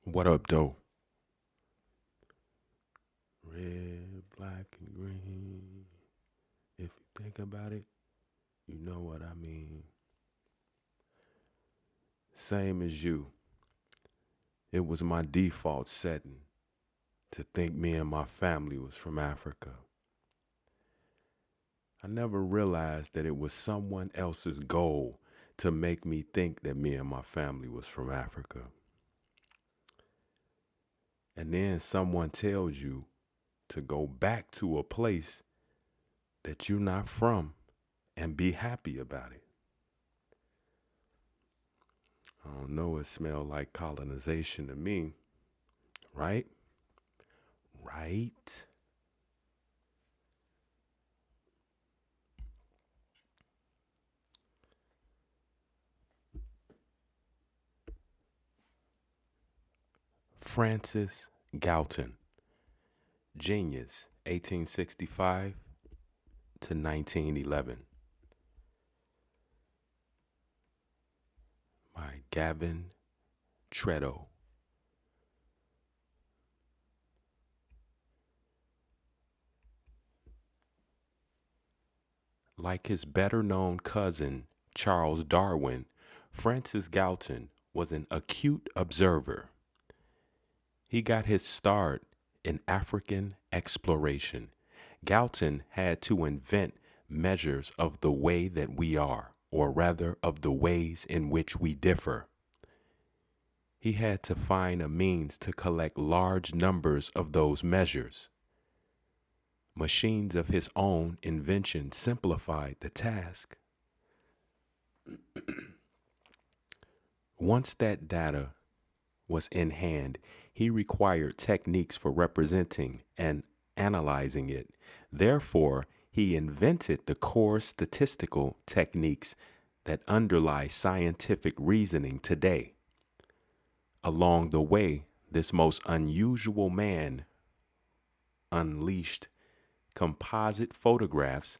What up, though? Red, black, and green. If you think about it, you know what I mean. Same as you. It was my default setting to think me and my family was from Africa. I never realized that it was someone else's goal to make me think that me and my family was from Africa. And then someone tells you to go back to a place that you're not from and be happy about it. I don't know, it smelled like colonization to me, right? Right? Francis Galton, genius, 1865 to 1911, by Gavin Tredo. Like his better known cousin, Charles Darwin, Francis Galton was an acute observer. He got his start in African exploration. Galton had to invent measures of the way that we are, or rather of the ways in which we differ. He had to find a means to collect large numbers of those measures. Machines of his own invention simplified the task. Once that data was in hand, he required techniques for representing and analyzing it. Therefore, he invented the core statistical techniques that underlie scientific reasoning today. Along the way, this most unusual man unleashed composite photographs,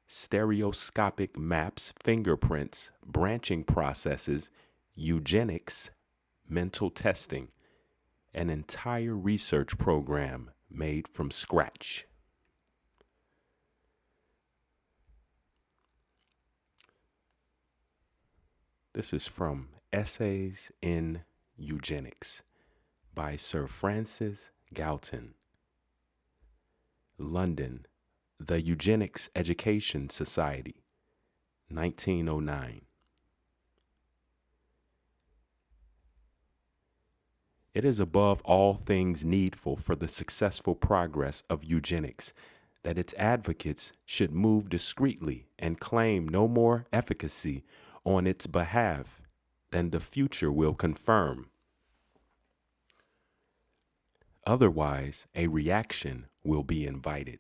stereoscopic maps, fingerprints, branching processes, eugenics, mental testing, an entire research program made from scratch. This is from Essays in Eugenics by Sir Francis Galton, London, The Eugenics Education Society, 1909. It is above all things needful for the successful progress of eugenics that its advocates should move discreetly and claim no more efficacy on its behalf than the future will confirm. Otherwise, a reaction will be invited.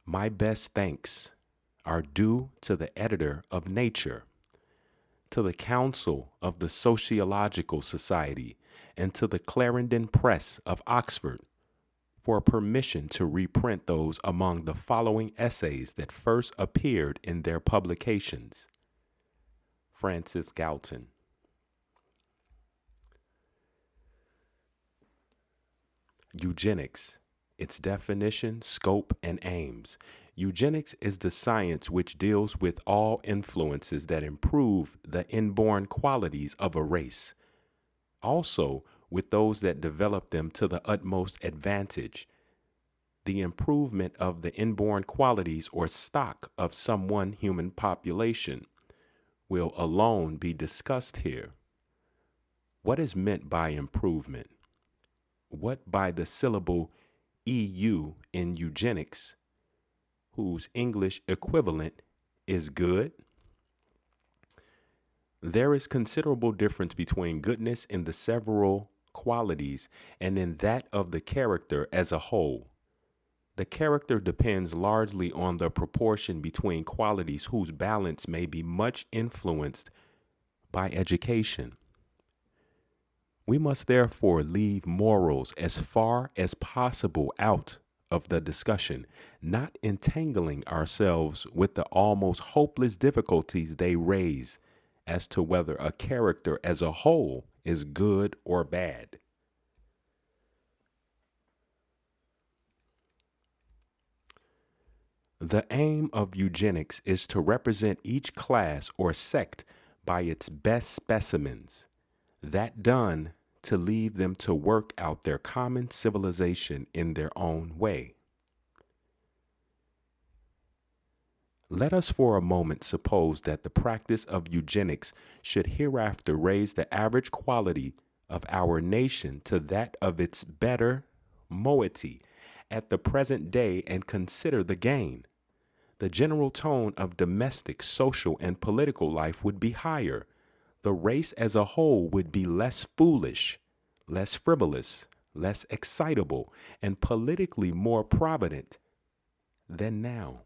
My best thanks are due to the editor of Nature, to the Council of the Sociological Society, and to the Clarendon Press of Oxford for permission to reprint those among the following essays that first appeared in their publications. Francis Galton. Eugenics, its definition, scope, and aims. Eugenics is the science which deals with all influences that improve the inborn qualities of a race, also with those that develop them to the utmost advantage. The improvement of the inborn qualities or stock of some one human population will alone be discussed here. What is meant by improvement? What by the syllable EU in eugenics, whose English equivalent is good? There is considerable difference between goodness in the several qualities and in that of the character as a whole. The character depends largely on the proportion between qualities whose balance may be much influenced by education. We must therefore leave morals as far as possible out of the discussion, not entangling ourselves with the almost hopeless difficulties they raise as to whether a character as a whole is good or bad. The aim of eugenics is to represent each class or sect by its best specimens, that done to leave them to work out their common civilization in their own way. Let us for a moment suppose that the practice of eugenics should hereafter raise the average quality of our nation to that of its better moiety at the present day and consider the gain. The general tone of domestic, social, and political life would be higher. The race as a whole would be less foolish, less frivolous, less excitable, and politically more provident than now.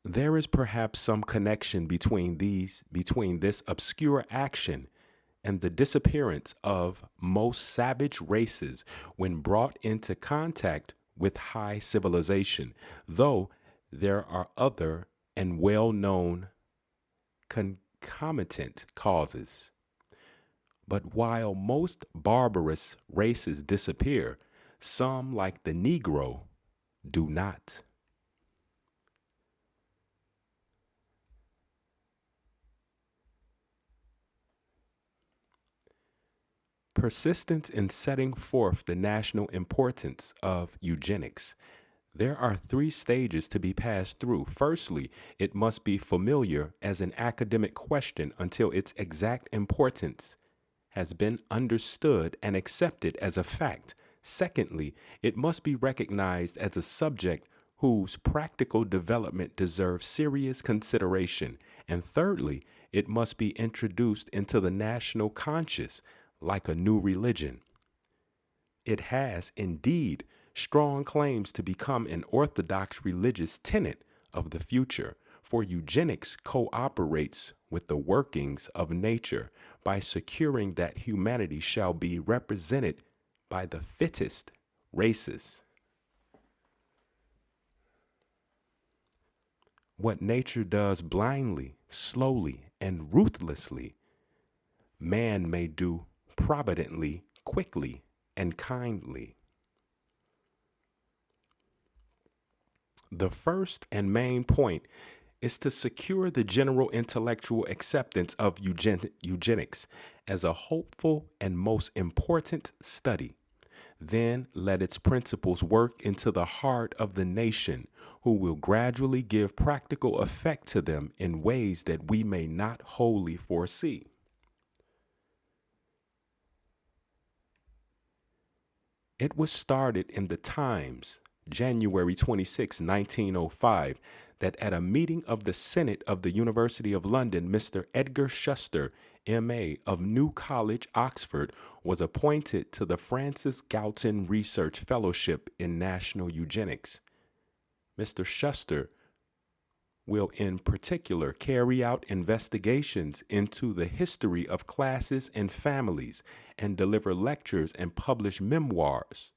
There is perhaps some connection between this obscure action and the disappearance of most savage races when brought into contact with high civilization, though there are other and well-known concomitant causes. But while most barbarous races disappear, some, like the Negro, do not. Persistence in setting forth the national importance of eugenics. There are three stages to be passed through. Firstly, it must be familiar as an academic question until its exact importance has been understood and accepted as a fact. Secondly, it must be recognized as a subject whose practical development deserves serious consideration. And thirdly, it must be introduced into the national conscience like a new religion. It has, indeed, strong claims to become an orthodox religious tenet of the future, for eugenics cooperates with the workings of nature by securing that humanity shall be represented by the fittest races. What nature does blindly, slowly, and ruthlessly, man may do providently, quickly, and kindly. The first and main point is to secure the general intellectual acceptance of eugenics as a hopeful and most important study. Then let its principles work into the heart of the nation, who will gradually give practical effect to them in ways that we may not wholly foresee. It was started in the Times, January 26, 1905, that at a meeting of the Senate of the University of London, Mr. Edgar Shuster, M.A. of New College, Oxford, was appointed to the Francis Galton Research Fellowship in National Eugenics. Mr. Shuster will in particular carry out investigations into the history of classes and families and deliver lectures and publish memoirs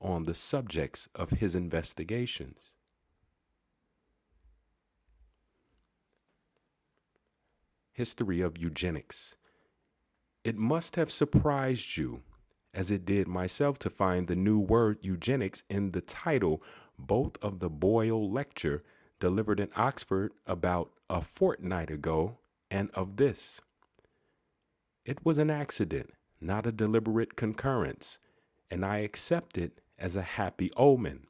on the subjects of his investigations. History of eugenics. It must have surprised you, as it did myself, to find the new word eugenics in the title both of the Boyle lecture delivered in Oxford about a fortnight ago and of this. It was an accident, not a deliberate concurrence, and I accept it as a happy omen.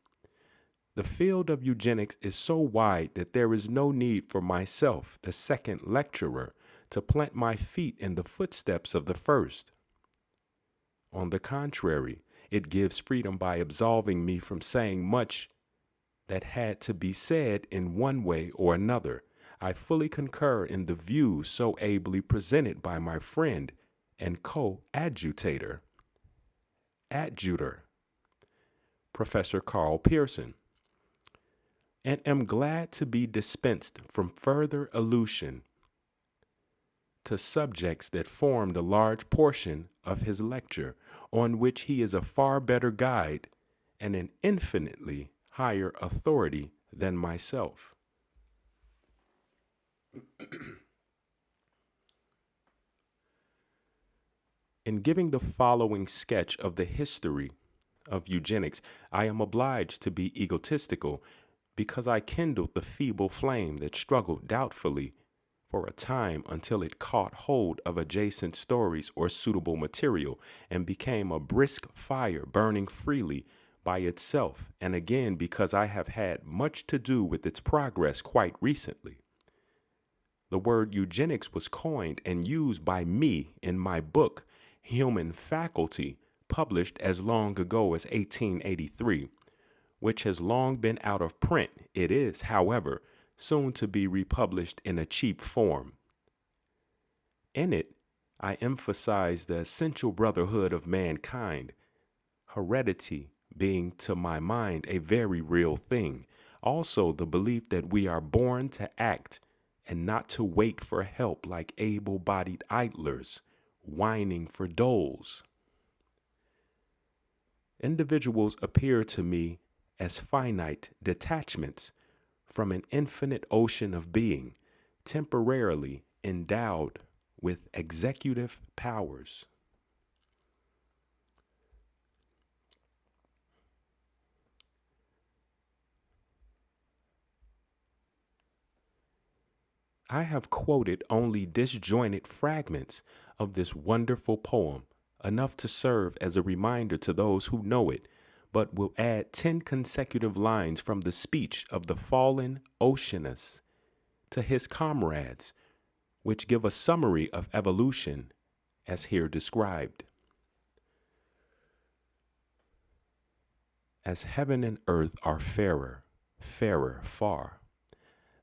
The field of eugenics is so wide that there is no need for myself, the second lecturer, to plant my feet in the footsteps of the first. On the contrary, it gives freedom by absolving me from saying much that had to be said in one way or another. I fully concur in the views so ably presented by my friend and co-adjutor, Professor Carl Pearson, and am glad to be dispensed from further allusion to subjects that formed a large portion of his lecture, on which he is a far better guide and an infinitely higher authority than myself. In giving the following sketch of the history of eugenics, I am obliged to be egotistical because I kindled the feeble flame that struggled doubtfully for a time until it caught hold of adjacent stories or suitable material and became a brisk fire burning freely by itself, and again because I have had much to do with its progress quite recently. The word eugenics was coined and used by me in my book, Human Faculty, published as long ago as 1883, which has long been out of print. It is, however, soon to be republished in a cheap form. In it, I emphasize the essential brotherhood of mankind, heredity being to my mind a very real thing. Also, the belief that we are born to act and not to wait for help like able bodied idlers, whining for doles. Individuals appear to me as finite detachments from an infinite ocean of being, temporarily endowed with executive powers. I have quoted only disjointed fragments of this wonderful poem, enough to serve as a reminder to those who know it, but will add 10 consecutive lines from the speech of the fallen Oceanus to his comrades, which give a summary of evolution as here described. As heaven and earth are fairer, fairer far,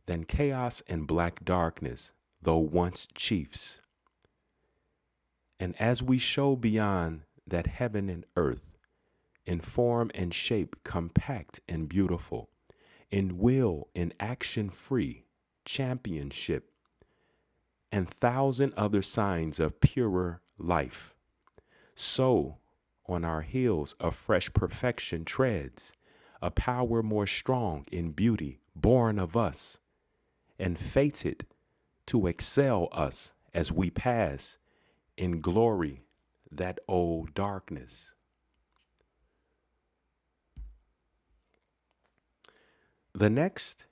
than chaos and black darkness, though once chiefs. And as we show beyond that heaven and earth, in form and shape compact and beautiful, in will and action free, championship, and thousand other signs of purer life, so on our heels a fresh perfection treads, a power more strong in beauty born of us, and fated to excel us as we pass in glory that old darkness. The next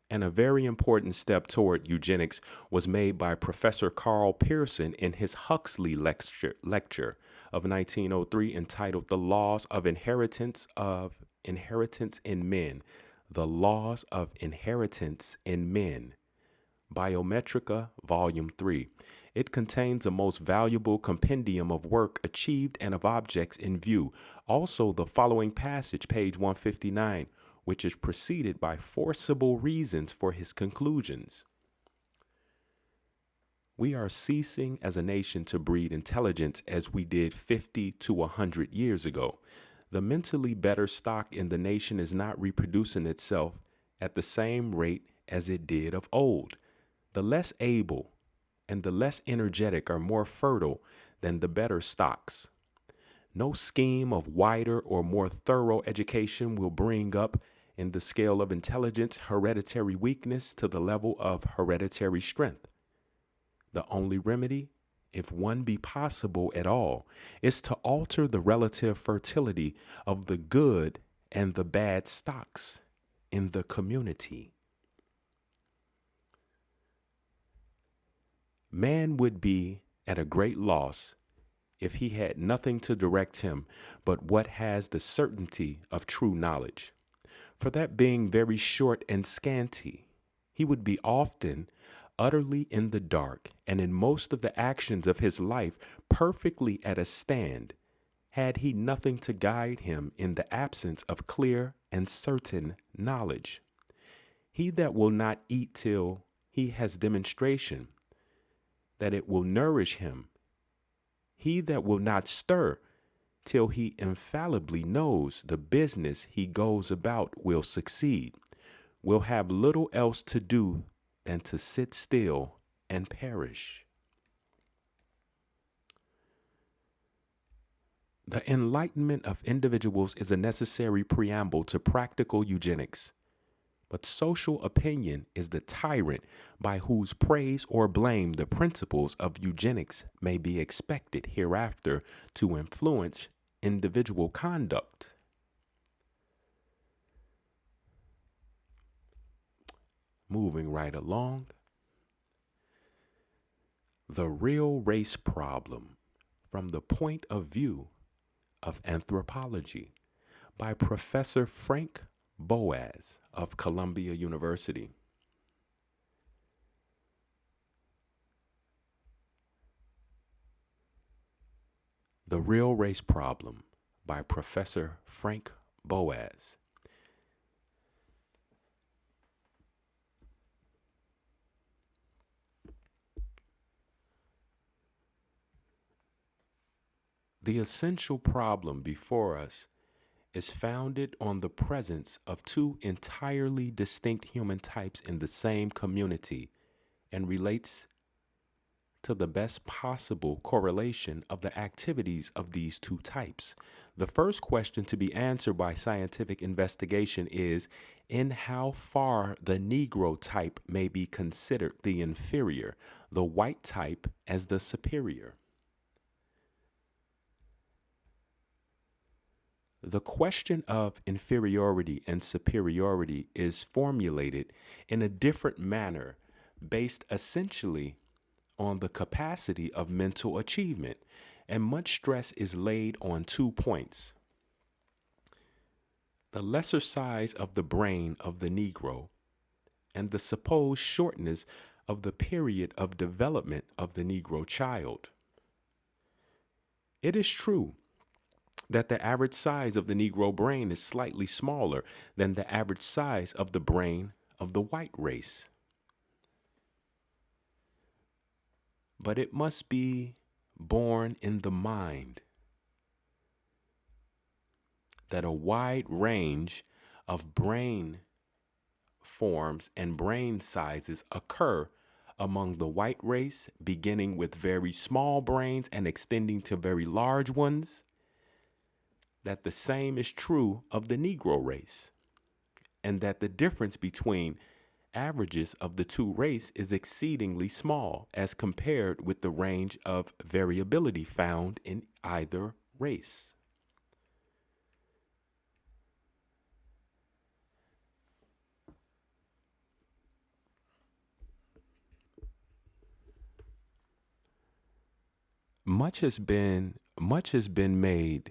and a very important step toward eugenics was made by Professor Carl Pearson in his Huxley lecture of 1903 entitled The Laws of Inheritance in Men. The Laws of Inheritance in Men. Biometrica, Volume 3. It contains a most valuable compendium of work achieved and of objects in view. Also, the following passage, page 159, which is preceded by forcible reasons for his conclusions. We are ceasing as a nation to breed intelligence as we did 50 to 100 years ago. The mentally better stock in the nation is not reproducing itself at the same rate as it did of old. The less able and the less energetic are more fertile than the better stocks. No scheme of wider or more thorough education will bring up in the scale of intelligence hereditary weakness to the level of hereditary strength. The only remedy, if one be possible at all, is to alter the relative fertility of the good and the bad stocks in the community. Man would be at a great loss if he had nothing to direct him but what has the certainty of true knowledge. For that being very short and scanty, he would be often utterly in the dark, and in most of the actions of his life perfectly at a stand, had he nothing to guide him in the absence of clear and certain knowledge. He that will not eat till he has demonstration that it will nourish him, he that will not stir till he infallibly knows the business he goes about will succeed, will have little else to do than to sit still and perish. The enlightenment of individuals is a necessary preamble to practical eugenics. But social opinion is the tyrant by whose praise or blame the principles of eugenics may be expected hereafter to influence individual conduct. Moving right along, the real race problem from the point of view of anthropology by Professor Frank Boas of Columbia University. The Real Race Problem by Professor Frank Boas. The essential problem before us is founded on the presence of two entirely distinct human types in the same community and relates to the best possible correlation of the activities of these two types. The first question to be answered by scientific investigation is in how far the Negro type may be considered the inferior, the white type as the superior. The question of inferiority and superiority is formulated in a different manner based essentially on the capacity of mental achievement, and much stress is laid on 2 points. The lesser size of the brain of the Negro and the supposed shortness of the period of development of the Negro child. It is true that the average size of the Negro brain is slightly smaller than the average size of the brain of the white race. But it must be borne in the mind that a wide range of brain forms and brain sizes occur among the white race, beginning with very small brains and extending to very large ones, that the same is true of the Negro race, and that the difference between averages of the two races is exceedingly small as compared with the range of variability found in either race. Much has been made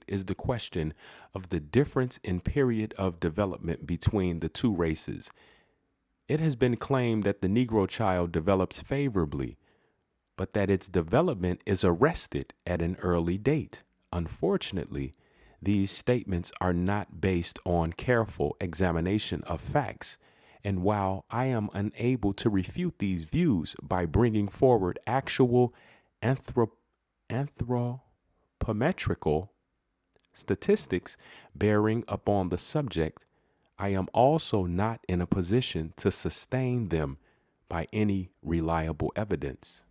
is the question of the difference in period of development between the two races. It has been claimed that the Negro child develops favorably, but that its development is arrested at an early date. Unfortunately, these statements are not based on careful examination of facts, and while I am unable to refute these views by bringing forward actual anthropometrical statistics bearing upon the subject, I am also not in a position to sustain them by any reliable evidence.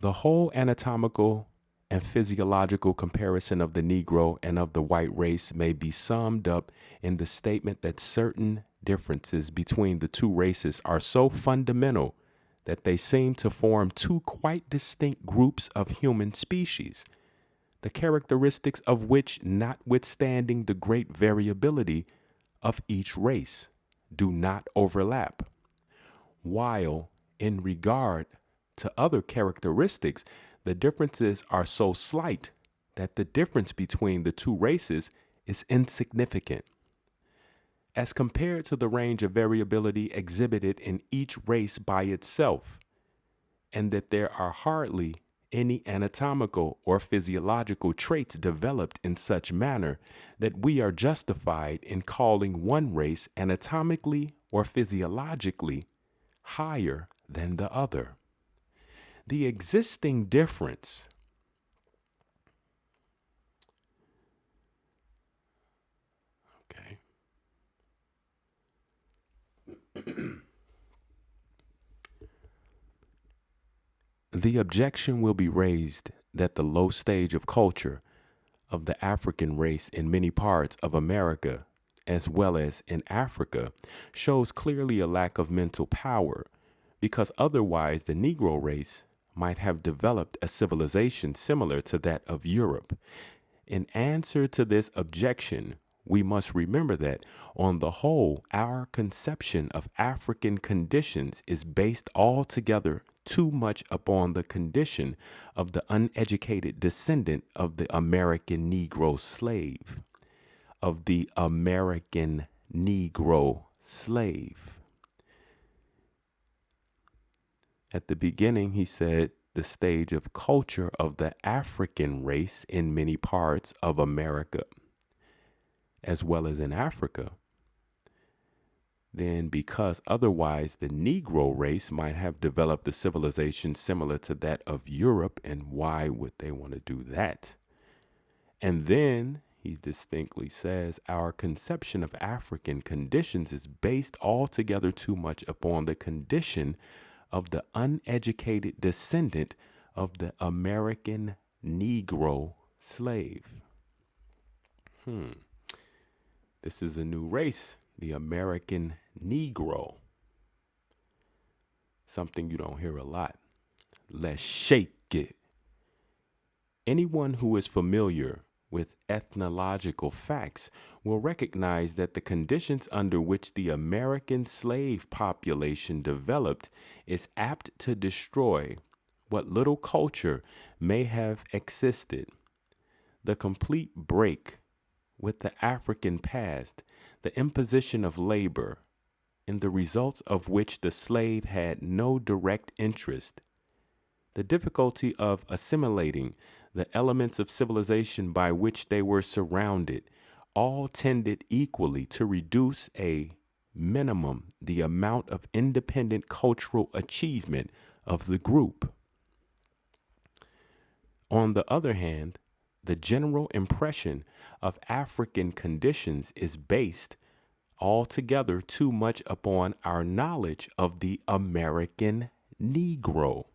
The whole anatomical and physiological comparison of the Negro and of the white race may be summed up in the statement that certain differences between the two races are so fundamental that they seem to form two quite distinct groups of human species, the characteristics of which, notwithstanding the great variability of each race, do not overlap, while in regard to other characteristics, the differences are so slight that the difference between the two races is insignificant as compared to the range of variability exhibited in each race by itself, and that there are hardly any anatomical or physiological traits developed in such manner that we are justified in calling one race anatomically or physiologically higher than the other. The existing difference okay. The objection will be raised that the low stage of culture of the African race in many parts of America, as well as in Africa, shows clearly a lack of mental power, because otherwise the Negro race might have developed a civilization similar to that of Europe. In answer to this objection, we must remember that, on the whole, our conception of African conditions is based altogether too much upon the condition of the uneducated descendant of the American Negro slave. Of the American Negro slave. At the beginning, he said the stage of culture of the African race in many parts of America, as well as in Africa. Then, because otherwise the Negro race might have developed a civilization similar to that of Europe, and why would they want to do that? And then he distinctly says our conception of African conditions is based altogether too much upon the condition of the uneducated descendant of the American Negro slave. This is a new race, the American Negro. Something you don't hear a lot. Let's shake it. Anyone who is familiar with ethnological facts will recognize that the conditions under which the American slave population developed is apt to destroy what little culture may have existed. The complete break with the African past, the imposition of labor, in the results of which the slave had no direct interest, the difficulty of assimilating the elements of civilization by which they were surrounded, all tended equally to reduce a minimum the amount of independent cultural achievement of the group. On the other hand, the general impression of African conditions is based altogether too much upon our knowledge of the American Negro.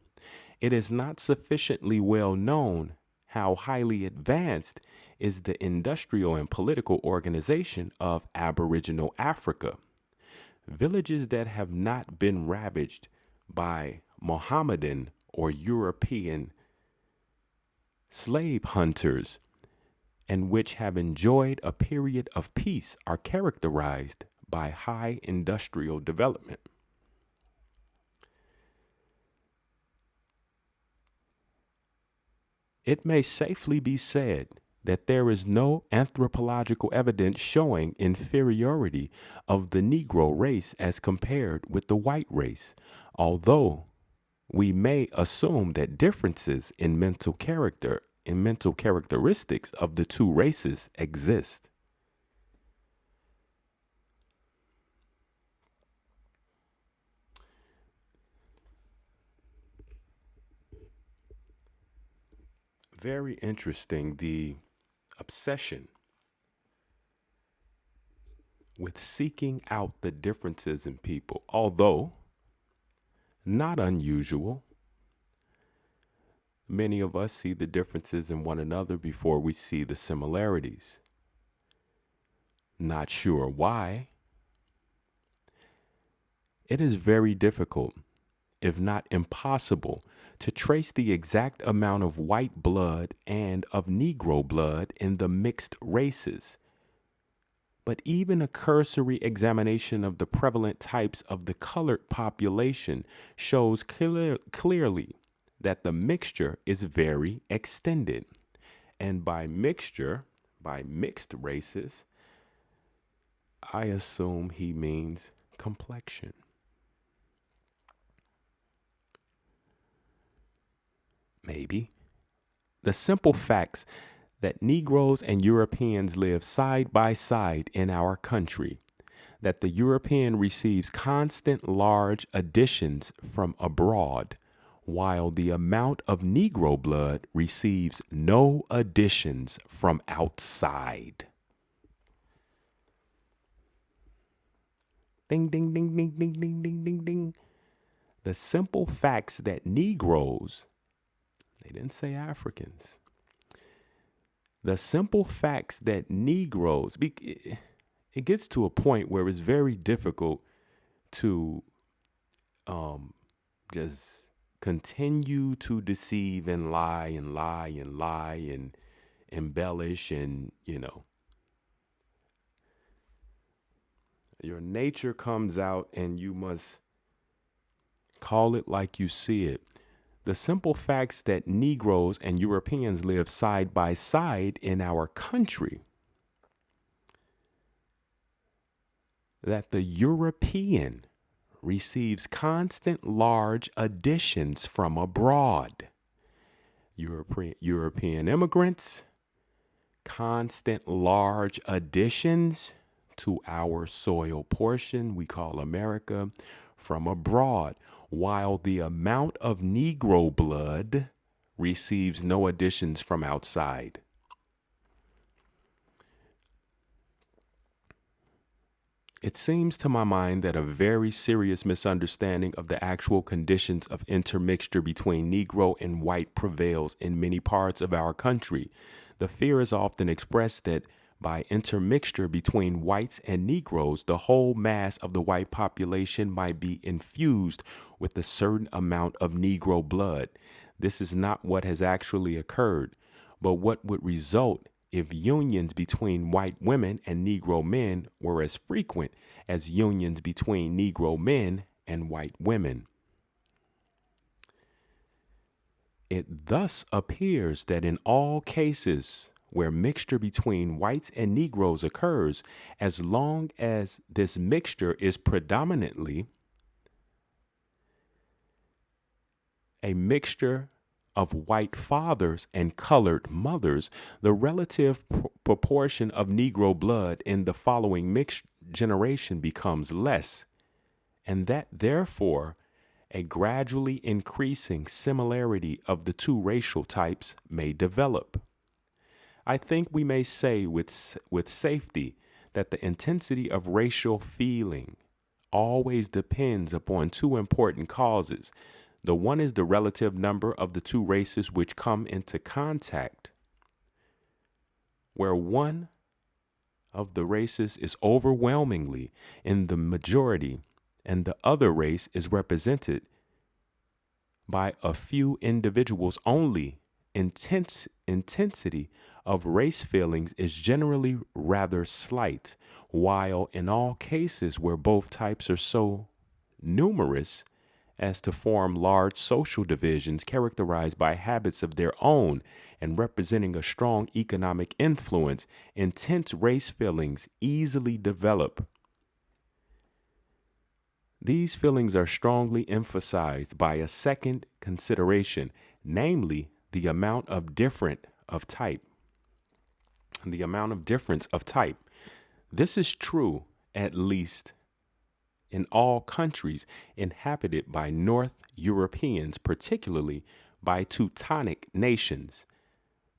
It is not sufficiently well known how highly advanced is the industrial and political organization of Aboriginal Africa. Villages that have not been ravaged by Mohammedan or European slave hunters, and which have enjoyed a period of peace, are characterized by high industrial development. It may safely be said that there is no anthropological evidence showing inferiority of the Negro race as compared with the white race, although we may assume that differences in mental characteristics of the two races exist. Very interesting, the obsession with seeking out the differences in people, although not unusual. Many of us see the differences in one another before we see the similarities. Not sure why. It is very difficult, if not impossible, to trace the exact amount of white blood and of Negro blood in the mixed races. But even a cursory examination of the prevalent types of the colored population shows clearly that the mixture is very extended. And by mixture, by mixed races, I assume he means complexion. Maybe. The simple facts that Negroes and Europeans live side by side in our country, that the European receives constant large additions from abroad, while the amount of Negro blood receives no additions from outside. Ding, ding, ding, ding, ding, ding, ding, ding, ding. The simple facts that Negroes, they didn't say Africans, The simple facts that Negroes, it gets to a point where it's very difficult to um, just continue to deceive and lie and lie and lie and embellish, and your nature comes out and you must call it like you see it. The simple facts that Negroes and Europeans live side by side in our country, that the European receives constant large additions from abroad. European immigrants, constant large additions to our soil portion we call America from abroad, while the amount of Negro blood receives no additions from outside. It seems to my mind that a very serious misunderstanding of the actual conditions of intermixture between Negro and white prevails in many parts of our country. The fear is often expressed that by intermixture between whites and Negroes, the whole mass of the white population might be infused with a certain amount of Negro blood. This is not what has actually occurred, but what would result if unions between white women and Negro men were as frequent as unions between Negro men and white women. It thus appears that in all cases where mixture between whites and Negroes occurs, as long as this mixture is predominantly a mixture of white fathers and colored mothers, the relative proportion of Negro blood in the following mixed generation becomes less, and that therefore a gradually increasing similarity of the two racial types may develop. I think we may say with safety that the intensity of racial feeling always depends upon two important causes. The one is the relative number of the two races which come into contact, where one of the races is overwhelmingly in the majority and the other race is represented by a few individuals only. Intensity of race feelings is generally rather slight, while in all cases where both types are so numerous as to form large social divisions characterized by habits of their own and representing a strong economic influence, intense race feelings easily develop. These feelings are strongly emphasized by a second consideration, namely the amount of difference of type. This is true, at least in all countries inhabited by North Europeans, particularly by Teutonic nations.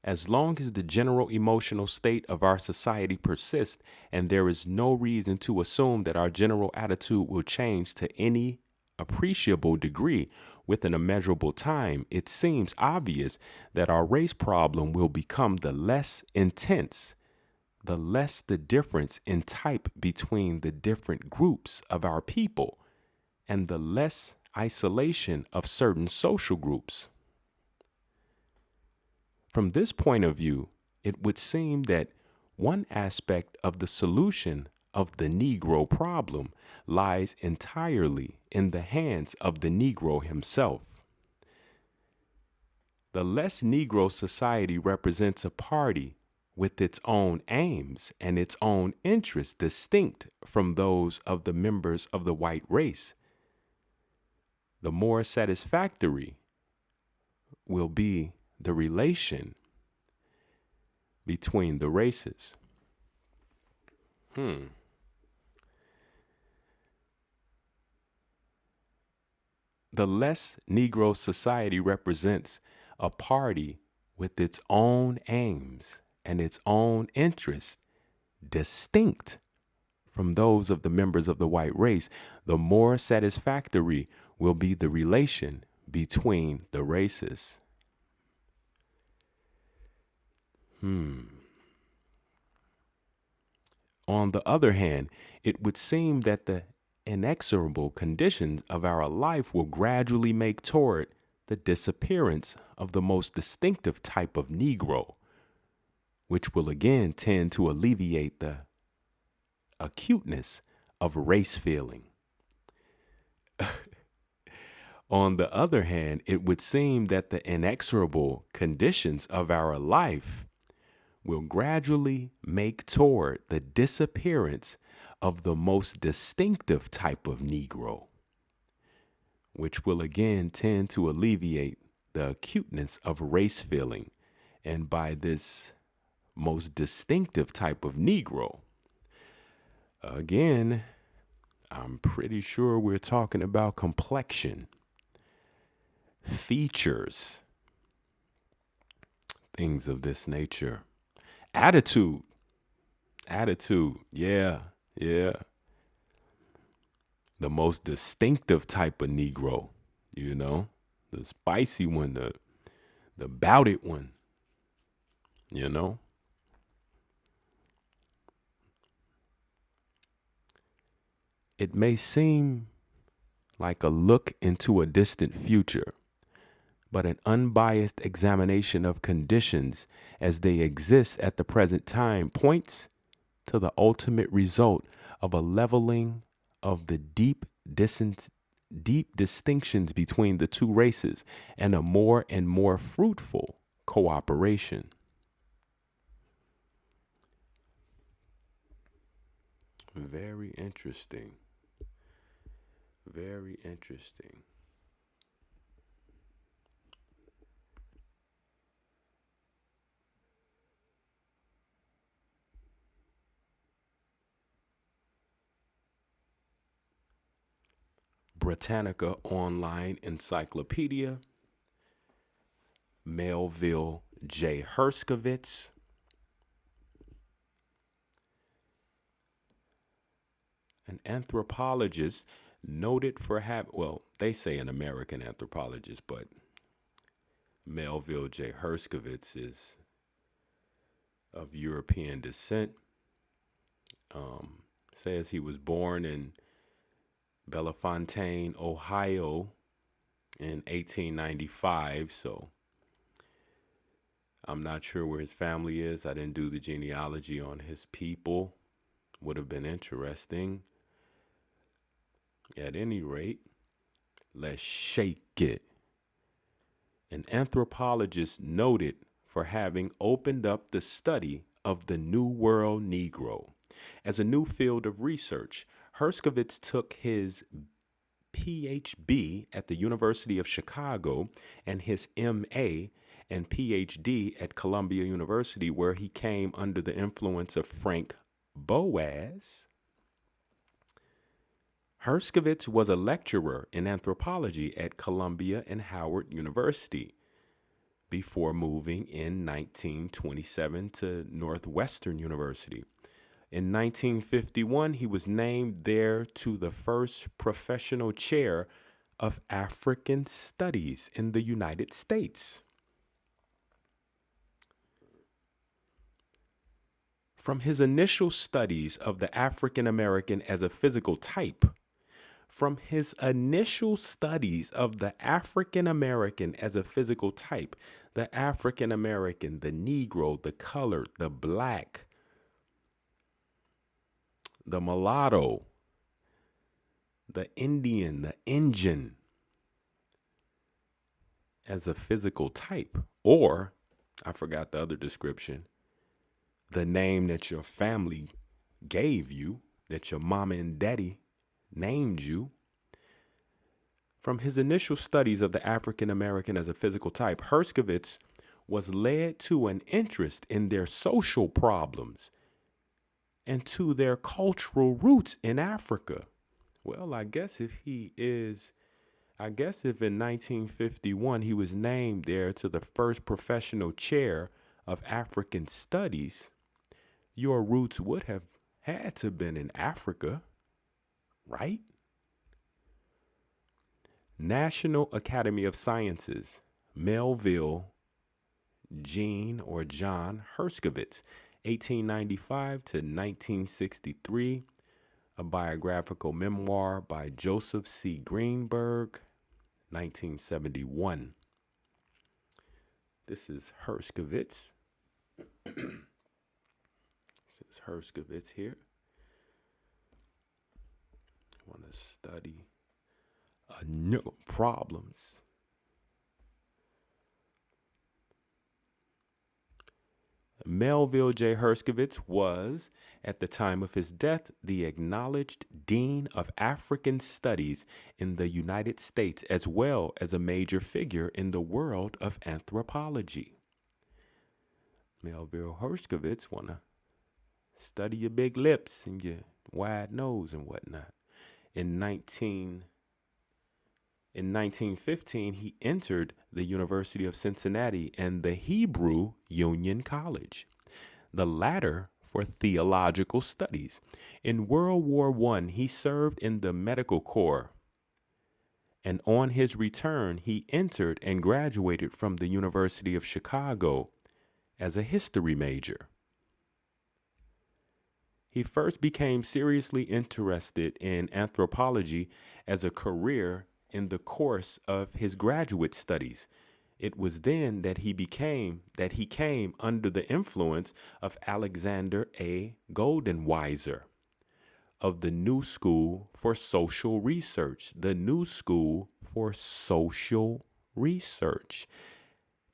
As long as the general emotional state of our society persists, and there is no reason to assume that our general attitude will change to any appreciable degree within a measurable time, it seems obvious that our race problem will become the less intense, the less the difference in type between the different groups of our people, and the less isolation of certain social groups. From this point of view, it would seem that one aspect of the solution of the Negro problem lies entirely in the hands of the Negro himself. The less Negro society represents a party with its own aims and its own interests distinct from those of the members of the white race, the more satisfactory will be the relation between the races. The less Negro society represents a party with its own aims and its own interests distinct from those of the members of the white race, the more satisfactory will be the relation between the races. On the other hand, it would seem that the inexorable conditions of our life will gradually make toward the disappearance of the most distinctive type of Negro, which will again tend to alleviate the acuteness of race feeling. On the other hand, it would seem that the inexorable conditions of our life will gradually make toward the disappearance of the most distinctive type of Negro, which will again tend to alleviate the acuteness of race feeling. And by this most distinctive type of Negro, again, I'm pretty sure we're talking about complexion, features, things of this nature. Attitude, yeah, yeah. The most distinctive type of Negro, the spicy one, the bout it one, you know. It may seem like a look into a distant future, but an unbiased examination of conditions as they exist at the present time points to the ultimate result of a leveling of the deep distinctions between the two races and a more and more fruitful cooperation. Very interesting. Very interesting. Britannica Online Encyclopedia, Melville J. Herskovitz, an anthropologist noted for they say an American anthropologist, but Melville J. Herskovitz is of European descent. Says he was born in Bellefontaine, Ohio in 1895. So I'm not sure where his family is. I didn't do the genealogy on his people. Would have been interesting. At any rate, let's shake it. An anthropologist noted for having opened up the study of the New World Negro as a new field of research. Herskovitz took his PhD at the University of Chicago and his MA and PhD at Columbia University, where he came under the influence of Frank Boas. Herskovitz was a lecturer in anthropology at Columbia and Howard University before moving in 1927 to Northwestern University. In 1951, he was named there to the first professional chair of African Studies in the United States. From his initial studies of the African American as a physical type, the African American, the Negro, the colored, the black, the mulatto, the Indian, the Injun, as a physical type. Or, I forgot the other description, the name that your family gave you, that your mama and daddy named you. From his initial studies of the African American as a physical type, Herskovitz was led to an interest in their social problems and to their cultural roots in Africa. Well, I guess if in 1951 he was named there to the first professional chair of African Studies, your roots would have had to have been in Africa, right? National Academy of Sciences, Melville Jean or John Herskovitz, 1895 to 1963, a biographical memoir by Joseph C. Greenberg, 1971. This is Herskovits. This is Herskovits here. I want to study problems. Melville J. Herskovits was, at the time of his death, the acknowledged Dean of African Studies in the United States, as well as a major figure in the world of anthropology. Melville Herskovits want to study your big lips and your wide nose and whatnot. In 1915, he entered the University of Cincinnati and the Hebrew Union College, the latter for theological studies. In World War I, he served in the Medical Corps, and on his return, he entered and graduated from the University of Chicago as a history major. He first became seriously interested in anthropology as a career in the course of his graduate studies. It was then that he came under the influence of Alexander A. Goldenweiser of the New School for Social Research,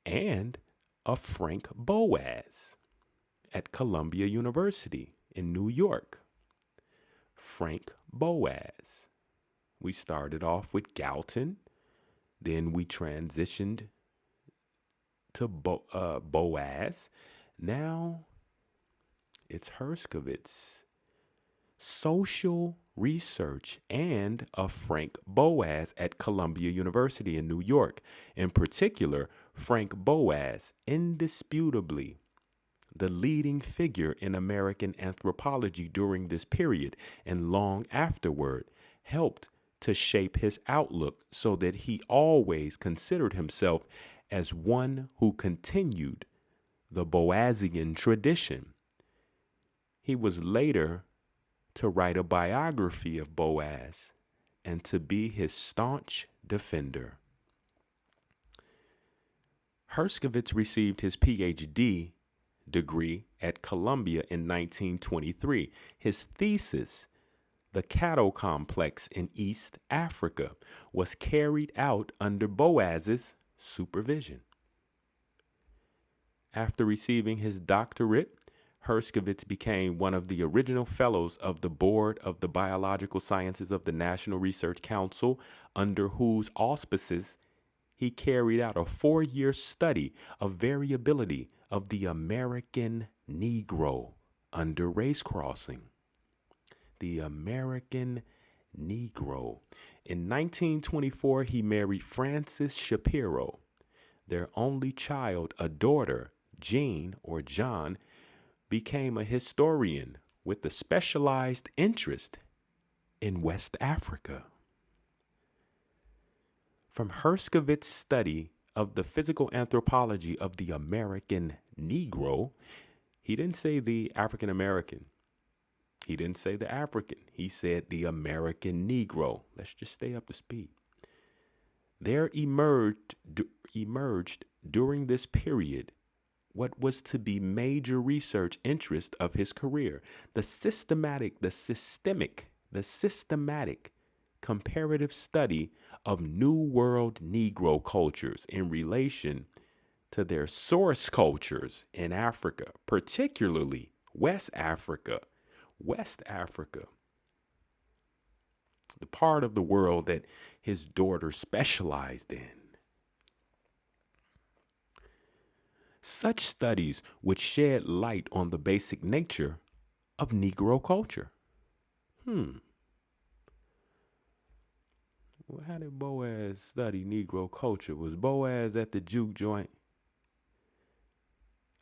and of Frank Boas at Columbia University in New York. Frank Boas. We started off with Galton, then we transitioned to Boas. Now it's Herskovits. Social Research and of Frank Boas at Columbia University in New York. In particular, Frank Boas, indisputably the leading figure in American anthropology during this period and long afterward, helped to shape his outlook so that he always considered himself as one who continued the Boasian tradition. He was later to write a biography of Boas and to be his staunch defender. Herskovits received his PhD degree at Columbia in 1923. His thesis, The Cattle Complex in East Africa, was carried out under Boas's supervision. After receiving his doctorate, Herskovits became one of the original fellows of the Board of the Biological Sciences of the National Research Council, under whose auspices he carried out a 4-year study of variability of the American Negro under race crossing. The American Negro. In 1924, he married Frances Shapiro. Their only child, a daughter, Jean or John, became a historian with a specialized interest in West Africa. From Herskovits' study of the physical anthropology of the American Negro, he didn't say the African American. He didn't say the African. He said the American Negro. Let's just stay up to speed. There emerged during this period what was to be major research interest of his career: the systematic comparative study of New World Negro cultures in relation to their source cultures in Africa, particularly West Africa, the part of the world that his daughter specialized in. Such studies would shed light on the basic nature of Negro culture. Well, how did Boas study Negro culture? Was Boas at the juke joint?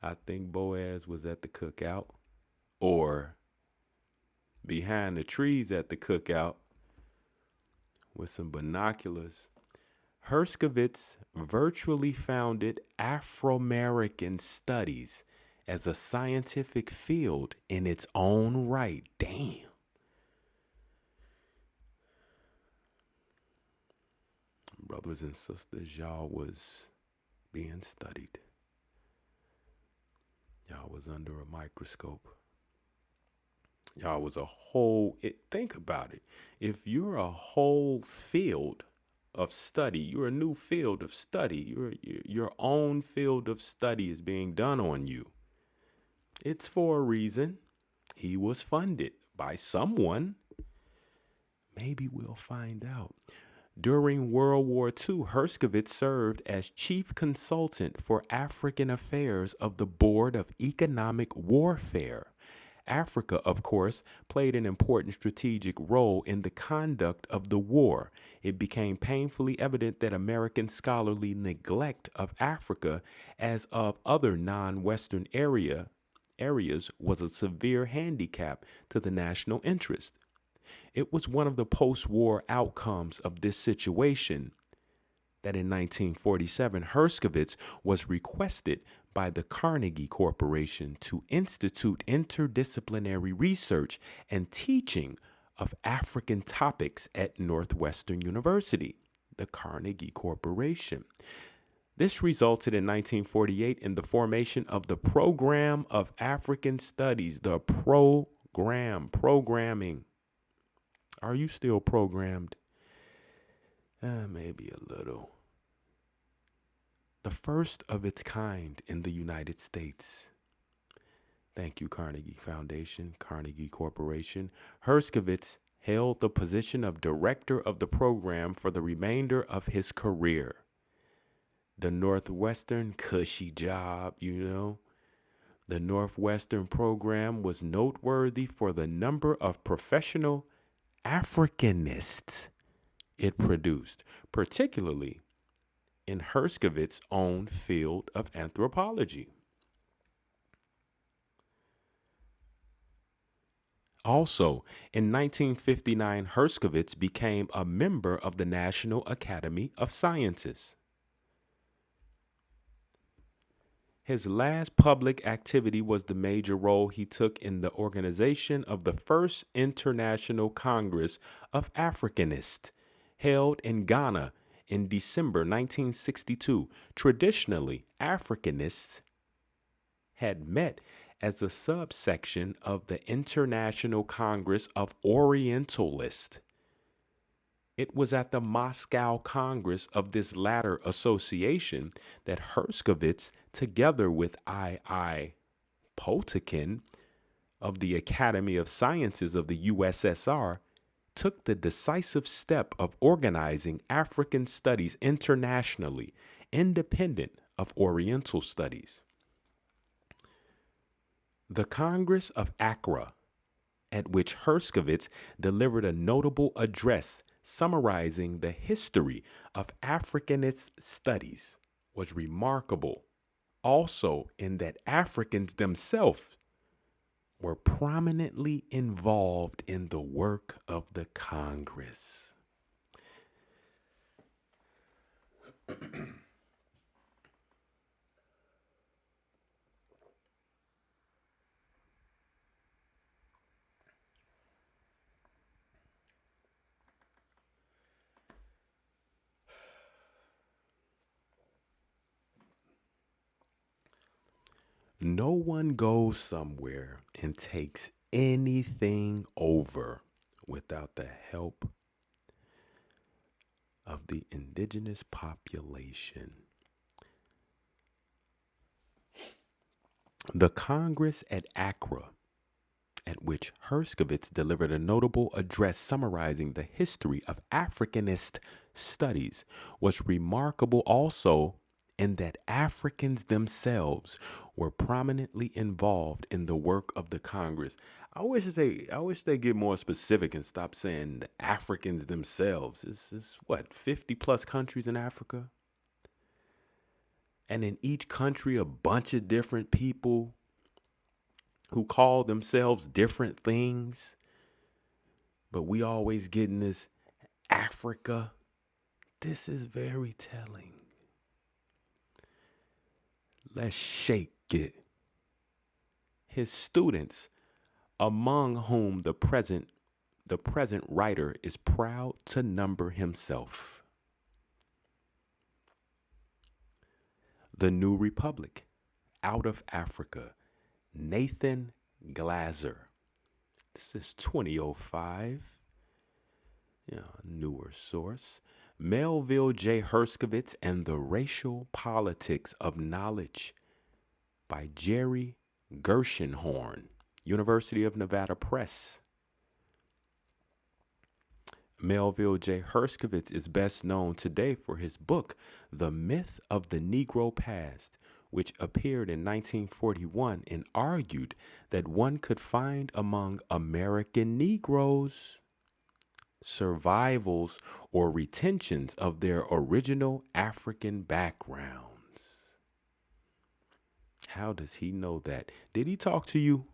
I think Boas was at the cookout, or behind the trees at the cookout with some binoculars. Herskovits virtually founded Afro-American Studies as a scientific field in its own right. Damn. Brothers and sisters, y'all was being studied. Y'all was under a microscope. Y'all was a whole, think about it. If you're a whole field of study, you're a new field of study, your own field of study is being done on you. It's for a reason. He was funded by someone. Maybe we'll find out. During World War II, Herskovits served as chief consultant for African affairs of the Board of Economic Warfare. Africa, of course, played an important strategic role in the conduct of the war. It became painfully evident that American scholarly neglect of Africa as of other non-Western areas was a severe handicap to the national interest. It was one of the post-war outcomes of this situation that in 1947, Herskovits was requested by the Carnegie Corporation to institute interdisciplinary research and teaching of African topics at Northwestern University, the Carnegie Corporation. This resulted in 1948 in the formation of the Program of African Studies, the programming. Are you still programmed? Maybe a little. The first of its kind in the United States. Thank you, Carnegie Foundation, Carnegie Corporation. Herskovits held the position of director of the program for the remainder of his career. The Northwestern, cushy job, The Northwestern program was noteworthy for the number of professional Africanists it produced, particularly in Herskovits' own field of anthropology. Also, in 1959, Herskovits became a member of the National Academy of Sciences. His last public activity was the major role he took in the organization of the First International Congress of Africanists, held in Ghana in December 1962. Traditionally, Africanists had met as a subsection of the International Congress of Orientalists. It was at the Moscow Congress of this latter association that Herskovits, together with I.I. Potakin of the Academy of Sciences of the USSR, took the decisive step of organizing African studies internationally, independent of Oriental studies. The Congress of Accra, at which Herskovits delivered a notable address summarizing the history of Africanist studies, was remarkable also in that Africans themselves were prominently involved in the work of the Congress. No one goes somewhere and takes anything over without the help of the indigenous population. The Congress at Accra, at which Herskovits delivered a notable address summarizing the history of Africanist studies, was remarkable also in that Africans themselves were prominently involved in the work of the Congress. I wish they get more specific and stop saying the Africans themselves. It's what, 50 plus countries in Africa? And in each country, a bunch of different people who call themselves different things. But we always get in this Africa. This is very telling. Let's shake it. his students, among whom the present writer is proud to number himself. The New Republic, out of Africa, Nathan Glazer. This is 2005. Newer source. Melville J. Herskovitz and the Racial Politics of Knowledge by Jerry Gershenhorn, University of Nevada Press. Melville J. Herskovitz is best known today for his book, The Myth of the Negro Past, which appeared in 1941 and argued that one could find among American Negroes survivals or retentions of their original African backgrounds. How does he know that? Did he talk to you?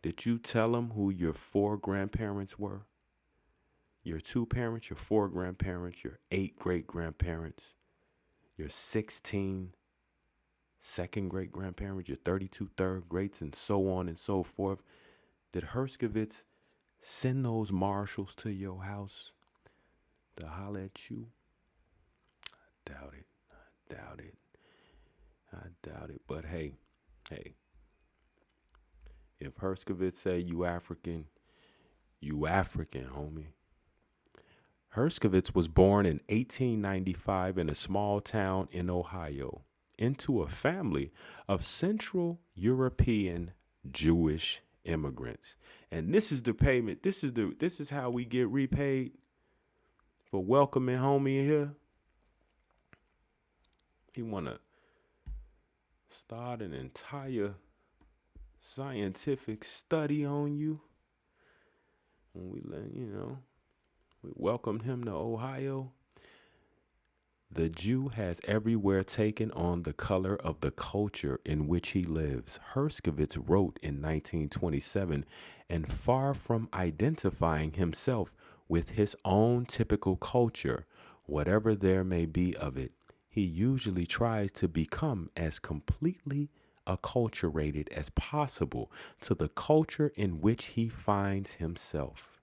Did you tell him who your 4 grandparents were? Your 2 parents, your 4 grandparents, your 8 great-grandparents, your 16 second great-grandparents, your 32 third greats, and so on and so forth? Did Herskovitz send those marshals to your house to holler at you? I doubt it. I doubt it. But hey, if Herskovitz say you African, homie. Herskovitz was born in 1895 in a small town in Ohio into a family of Central European Jewish immigrants. And this is the payment. This is how we get repaid for welcoming homie in here. He wanna start an entire scientific study on you. When we welcomed him to Ohio. The Jew has everywhere taken on the color of the culture in which he lives, Herskovitz wrote in 1927, and far from identifying himself with his own typical culture, whatever there may be of it, he usually tries to become as completely acculturated as possible to the culture in which he finds himself.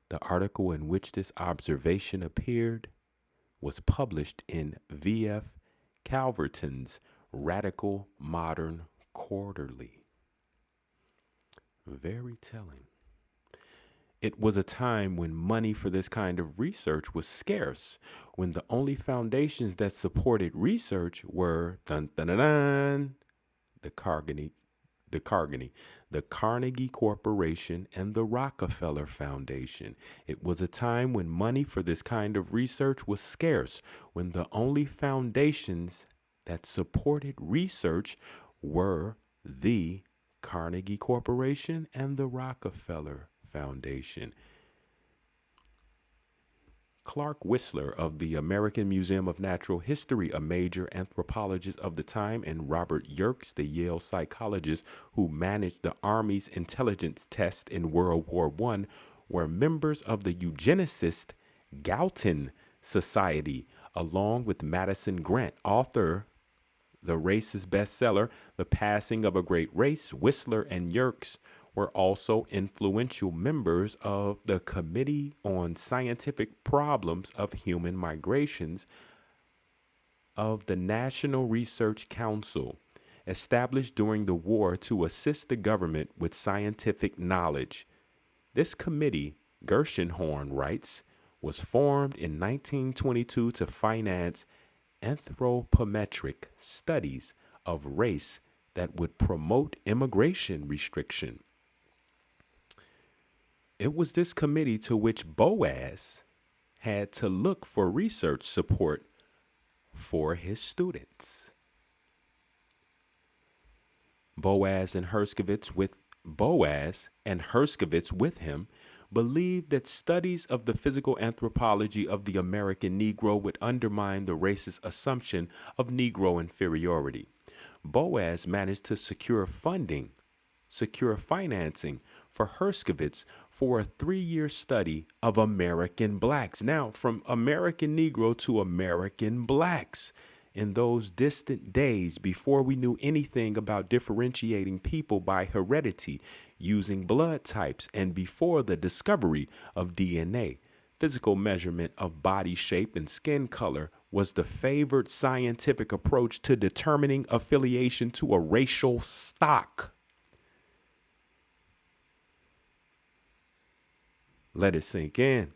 The article in which this observation appeared was published in V.F. Calverton's Radical Modern Quarterly. Very telling. It was a time when money for this kind of research was scarce, when the only foundations that supported research were the Carnegie Corporation and the Rockefeller Foundation. It was a time when money for this kind of research was scarce, when the only foundations that supported research were the Carnegie Corporation and the Rockefeller Foundation. Clark Whistler of the American Museum of Natural History, a major anthropologist of the time, and Robert Yerkes, the Yale psychologist who managed the Army's intelligence test in World War I, were members of the eugenicist Galton Society, along with Madison Grant, author the racist bestseller, The Passing of a Great Race. Whistler and Yerkes were also influential members of the Committee on Scientific Problems of Human Migrations of the National Research Council, established during the war to assist the government with scientific knowledge. This committee, Gershenhorn writes, was formed in 1922 to finance anthropometric studies of race that would promote immigration restriction. It was this committee to which Boas had to look for research support for his students. Boas and Herskovitz with him believed that studies of the physical anthropology of the American Negro would undermine the racist assumption of Negro inferiority. Boas managed to secure financing for Herskovitz for a 3-year study of American blacks. Now, from American Negro to American blacks. In those distant days before we knew anything about differentiating people by heredity using blood types and before the discovery of DNA, physical measurement of body shape and skin color was the favored scientific approach to determining affiliation to a racial stock. Let it sink in.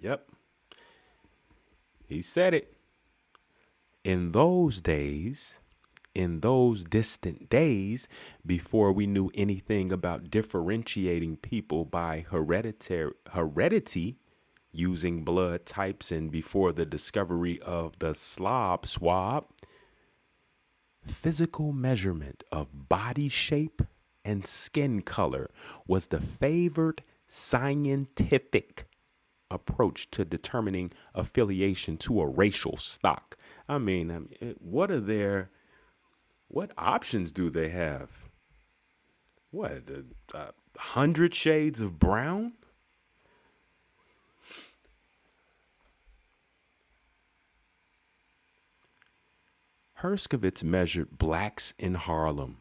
Yep, he said it. In those days, in those distant days, before we knew anything about differentiating people by heredity using blood types and before the discovery of the swab, physical measurement of body shape and skin color was the favored scientific approach to determining affiliation to a racial stock. What options do they have? What, 100 shades of brown? Herskovitz measured blacks in Harlem,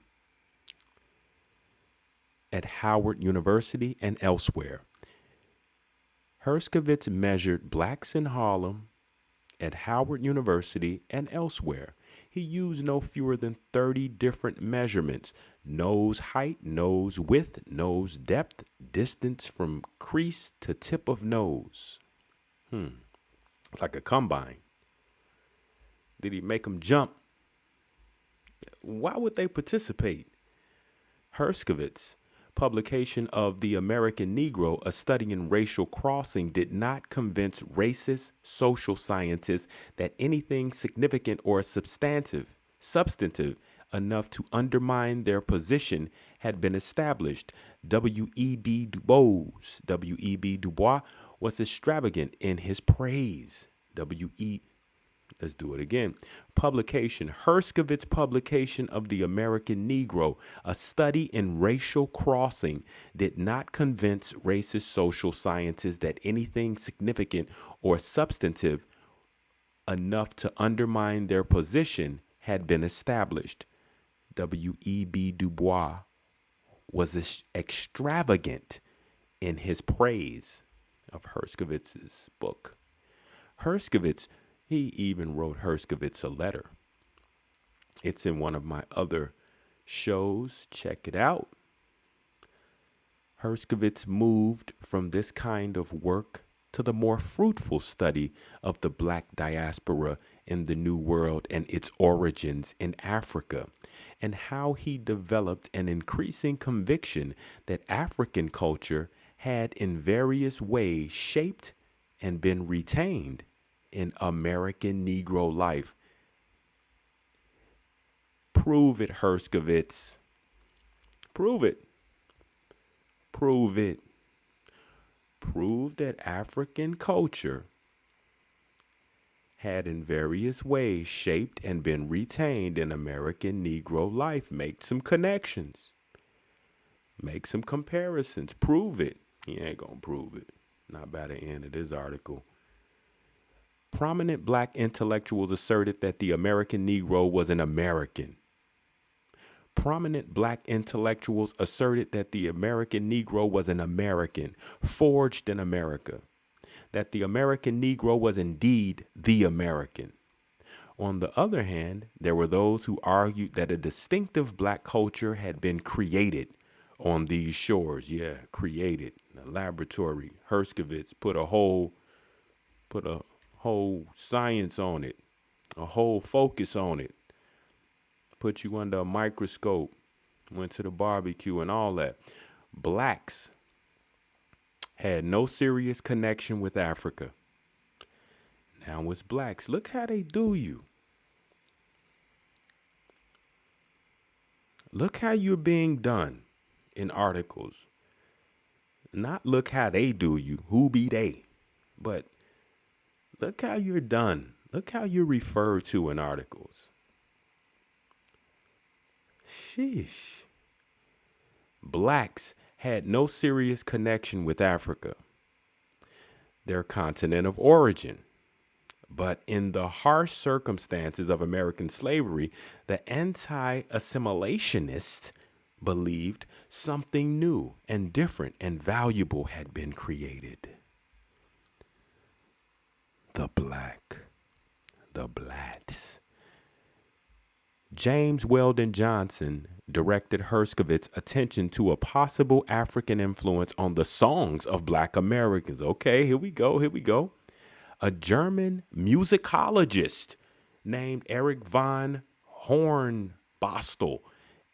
at Howard University and elsewhere. Herskovitz measured blacks in Harlem, at Howard University and elsewhere. He used no fewer than 30 different measurements: nose height, nose width, nose depth, distance from crease to tip of nose. Like a combine. Did he make them jump? Why would they participate? Herskovitz publication of The American Negro, a study in racial crossing, did not convince racist social scientists that anything significant or substantive enough to undermine their position had been established. W.E.B. Du Bois was extravagant in his praise. Let's do it again. Herskovitz publication of The American Negro, a study in racial crossing, did not convince racist social scientists that anything significant or substantive enough to undermine their position had been established. W.E.B. Du Bois was extravagant in his praise of Herskovitz's book. He even wrote Herskovitz a letter. It's in one of my other shows. Check it out. Herskovitz moved from this kind of work to the more fruitful study of the black diaspora in the New World and its origins in Africa, and how he developed an increasing conviction that African culture had in various ways shaped and been retained in American Negro life. Prove it, Herskovitz. Prove it. Prove it. Prove that African culture had in various ways shaped and been retained in American Negro life. Make some connections. Make some comparisons. Prove it. He ain't gonna prove it. Not by the end of this article. Prominent black intellectuals asserted that the American Negro was an American. Prominent black intellectuals asserted that the American Negro was an American, forged in America, that the American Negro was indeed the American. On the other hand, there were those who argued that a distinctive black culture had been created on these shores. Yeah, created. A laboratory. Herskovitz put a whole science on it, a whole focus on it, put you under a microscope, went to the barbecue and all that. Blacks had no serious connection with Africa. Now it's blacks. Look how they do you. Look how you're being done in articles. Not look how they do you, who be they, but look how you're done. Look how you're referred to in articles. Sheesh. Blacks had no serious connection with Africa, their continent of origin. But in the harsh circumstances of American slavery, the anti assimilationists believed something new and different and valuable had been created. The black, the blacks. James Weldon Johnson directed Herskovit's attention to a possible African influence on the songs of black Americans. Okay, here we go, here we go. A German musicologist named Erich von Hornbostel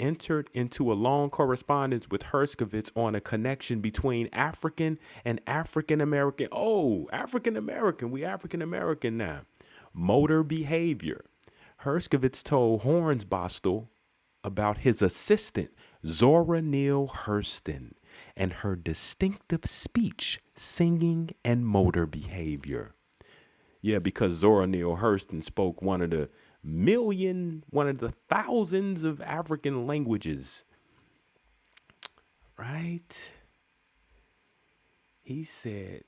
entered into a long correspondence with Herskovits on a connection between African and African American. Oh, African American. We African American now. Motor behavior. Herskovits told Hornbostel about his assistant, Zora Neale Hurston, and her distinctive speech, singing, and motor behavior. Yeah, because Zora Neale Hurston spoke one of the thousands of African languages. Right? He said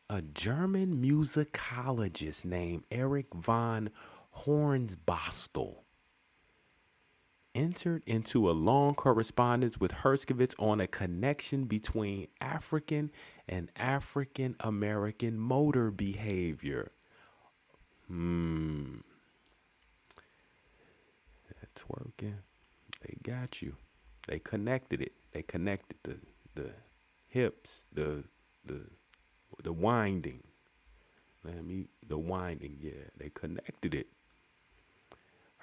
a German musicologist named Erich von Hornbostel entered into a long correspondence with Herskovits on a connection between African and African American motor behavior. That's working. They got you. They connected it. They connected the hips, the winding. The winding, yeah. They connected it.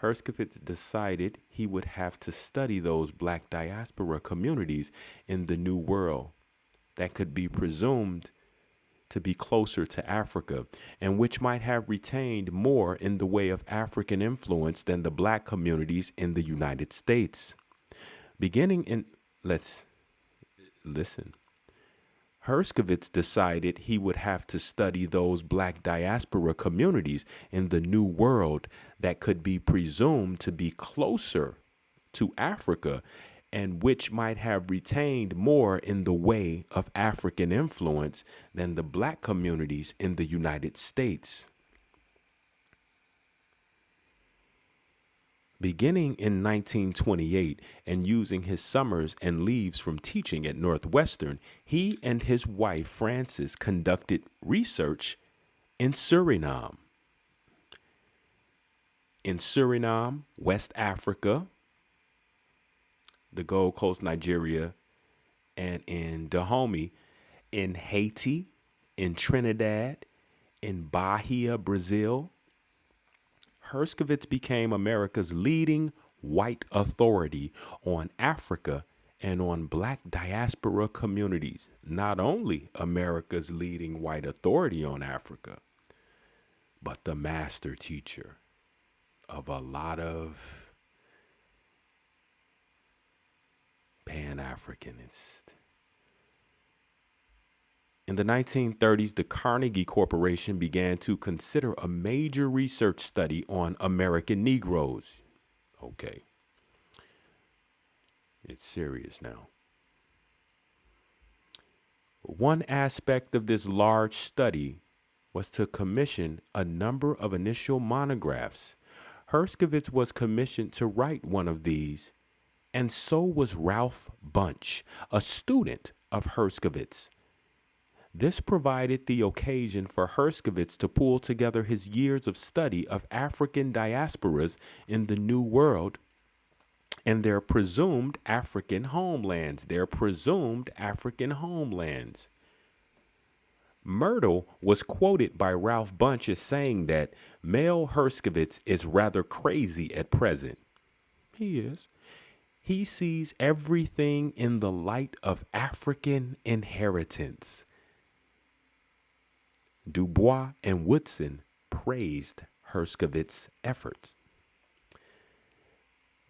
Herskovits decided he would have to study those black diaspora communities in the New World that could be presumed to be closer to Africa and which might have retained more in the way of African influence than the black communities in the United States. Let's listen. Herskovits decided he would have to study those black diaspora communities in the New World that could be presumed to be closer to Africa and which might have retained more in the way of African influence than the black communities in the United States. Beginning in 1928 and using his summers and leaves from teaching at Northwestern, he and his wife Frances conducted research in Suriname. West Africa, the Gold Coast, Nigeria, and in Dahomey, in Haiti, in Trinidad, in Bahia, Brazil. Herskovits became America's leading white authority on Africa and on black diaspora communities. Not only America's leading white authority on Africa, but the master teacher of a lot of Pan-Africanists. In the 1930s, the Carnegie Corporation began to consider a major research study on American Negroes. Okay. It's serious now. One aspect of this large study was to commission a number of initial monographs. Herskovits was commissioned to write one of these, and so was Ralph Bunche, a student of Herskovits. This provided the occasion for Herskovits to pull together his years of study of African diasporas in the New World and their presumed African homelands. Myrtle was quoted by Ralph Bunche as saying that Mel Herskovits is rather crazy at present. He is. He sees everything in the light of African inheritance. Dubois and Woodson praised Herskovits' efforts.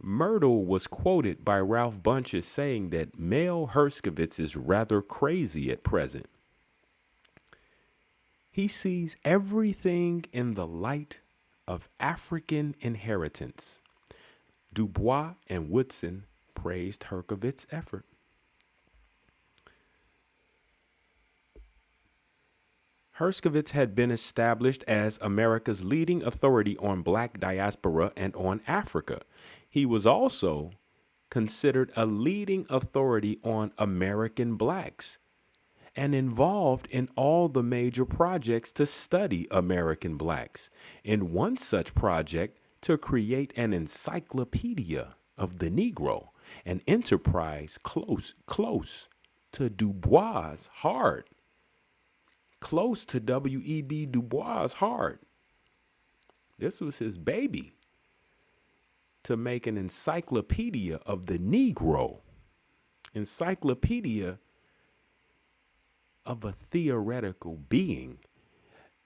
Myrtle was quoted by Ralph Bunche as saying that Mel Herskovits is rather crazy at present. He sees everything in the light of African inheritance. Dubois and Woodson praised Herskovits' effort. Herskovits had been established as America's leading authority on black diaspora and on Africa. He was also considered a leading authority on American blacks and involved in all the major projects to study American blacks. In one such project, to create an encyclopedia of the Negro, an enterprise close to Du Bois' heart, close to W.E.B. Du Bois' heart. This was his baby, to make an encyclopedia of the Negro, encyclopedia of a theoretical being.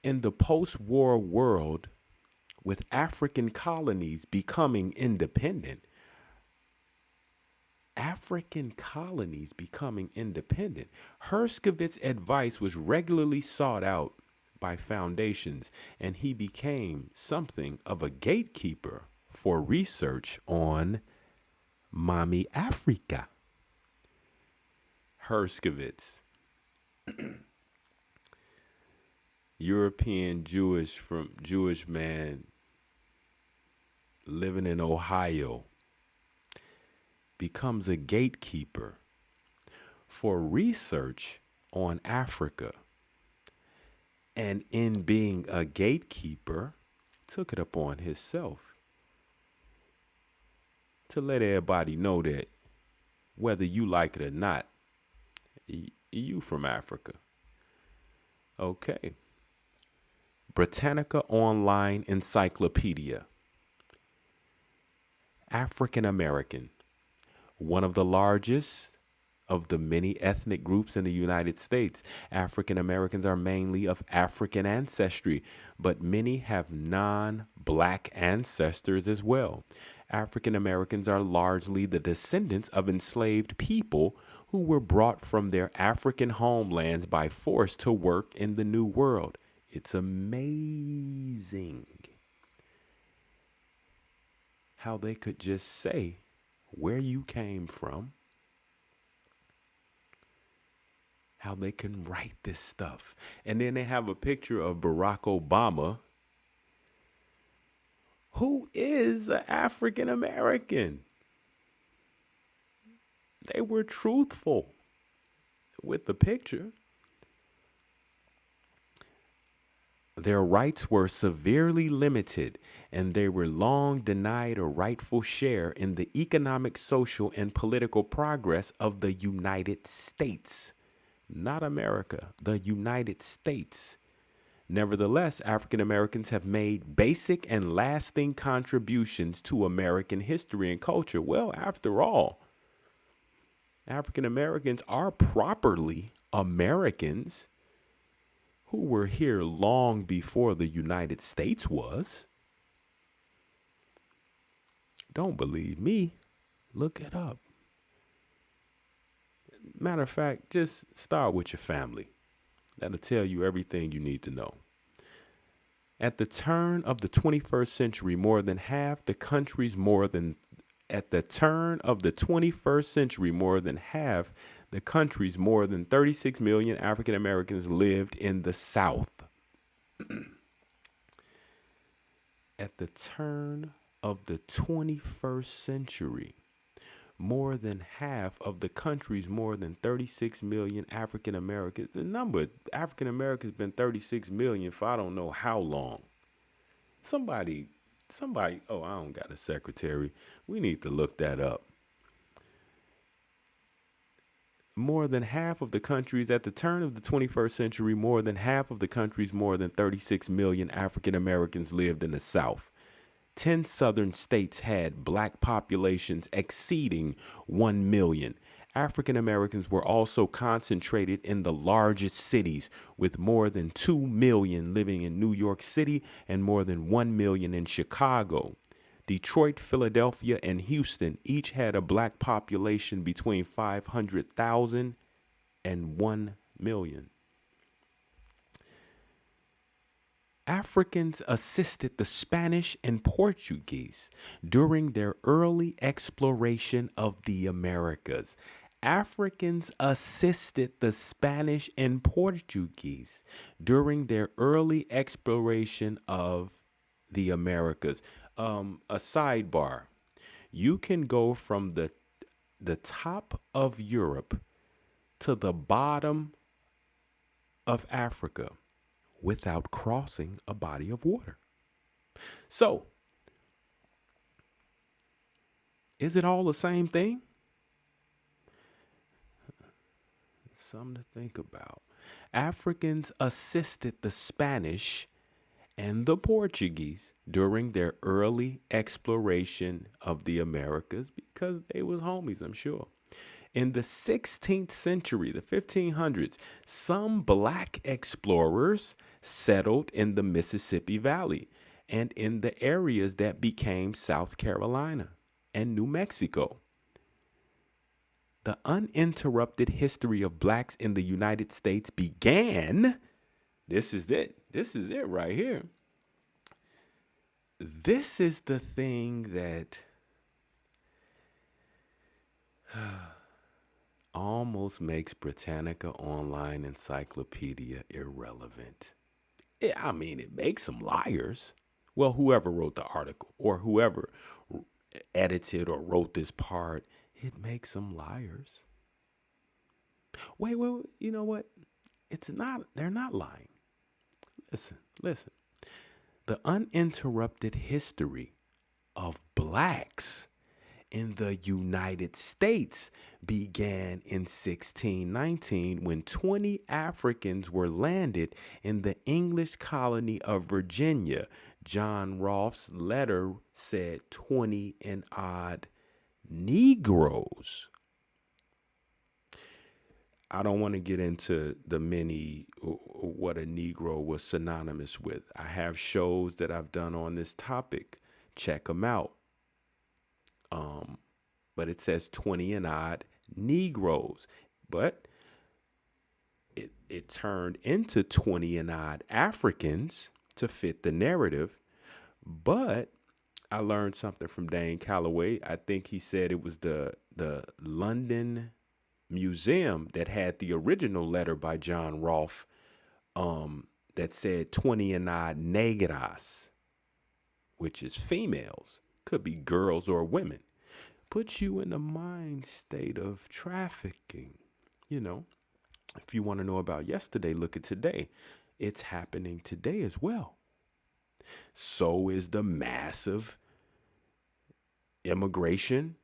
In the post-war world, with African colonies becoming independent, Herskovits' advice was regularly sought out by foundations, and he became something of a gatekeeper for research on Mommy Africa. Herskovits, European Jewish man living in Ohio, becomes a gatekeeper for research on Africa. And in being a gatekeeper, took it upon himself to let everybody know that whether you like it or not, you from Africa. Okay. Britannica Online Encyclopedia. African American, one of the largest of the many ethnic groups in the United States. African Americans are mainly of African ancestry, but many have non-black ancestors as well. African Americans are largely the descendants of enslaved people who were brought from their African homelands by force to work in the New World. It's amazing how they could just say where you came from, how they can write this stuff. And then they have a picture of Barack Obama, who is an African American. They were truthful with the picture. Their rights were severely limited, and they were long denied a rightful share in the economic, social, and political progress of the United States. Not America, the United States. Nevertheless, African Americans have made basic and lasting contributions to American history and culture. Well, after all, African Americans are properly Americans who were here long before the United States was. Don't believe me? Look it up. Matter of fact, just start with your family. That'll tell you everything you need to know. At the turn of the 21st century, more than 36 million African Americans lived in the South. At the turn of the 21st century, more than half of the country's more than 36 million African Americans. The number of African Americans been 36 million for I don't know how long. Somebody, oh, I don't got a secretary. We need to look that up. More than half of the countries at the turn of the 21st century, more than half of the country's more than 36 million African Americans lived in the South. 10 southern states had black populations exceeding 1 million. African Americans were also concentrated in the largest cities, with more than 2 million living in New York City and more than 1 million in Chicago. Detroit, Philadelphia, and Houston each had a black population between 500,000 and 1 million. Africans assisted the Spanish and Portuguese during their early exploration of the Americas. Africans assisted the Spanish and Portuguese during their early exploration of the Americas. A sidebar: you can go from the top of Europe to the bottom of Africa without crossing a body of water. So, is it all the same thing? Something to think about. Africans assisted the Spanish and the Portuguese during their early exploration of the Americas because they was homies, I'm sure. In the 16th century, the 1500s, some black explorers settled in the Mississippi Valley and in the areas that became South Carolina and New Mexico. The uninterrupted history of blacks in the United States began. This is it. This is it right here. This is the thing that almost makes Britannica Online Encyclopedia irrelevant. It makes them liars. Well, whoever wrote the article or whoever edited or wrote this part, it makes them liars. Wait, you know what? It's not, they're not lying. Listen. The uninterrupted history of blacks in the United States began in 1619 when 20 Africans were landed in the English colony of Virginia. John Rolfe's letter said 20 and odd Negroes. I don't want to get into the many what a Negro was synonymous with. I have shows that I've done on this topic. Check them out. But it says 20 and odd Negroes. But it turned into 20 and odd Africans to fit the narrative. But I learned something from Dane Calloway. I think he said it was the London Museum that had the original letter by John Rolfe that said 20 and odd negras, which is females, could be girls or women. Puts you in the mind state of trafficking. If you want to know about yesterday, look at today. It's happening today as well. So is the massive immigration.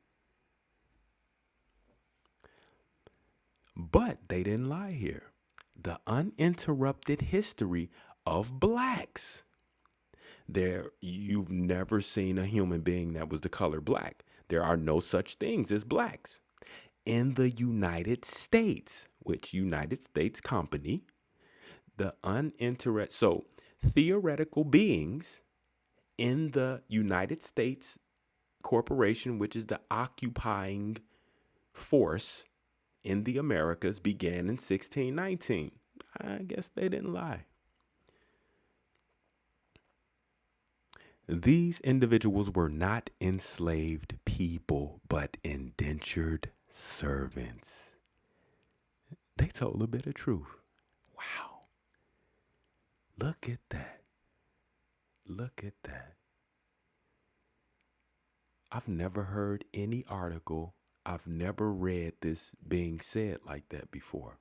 But they didn't lie here. The uninterrupted history of blacks. You've never seen a human being that was the color black. There are no such things as blacks. In the United States, which United States company, so theoretical beings in the United States corporation, which is the occupying force in the Americas, began in 1619. I guess they didn't lie. These individuals were not enslaved people, but indentured servants. They told a bit of truth. Wow. Look at that. Look at that. I've never heard any article. I've never read this being said like that before.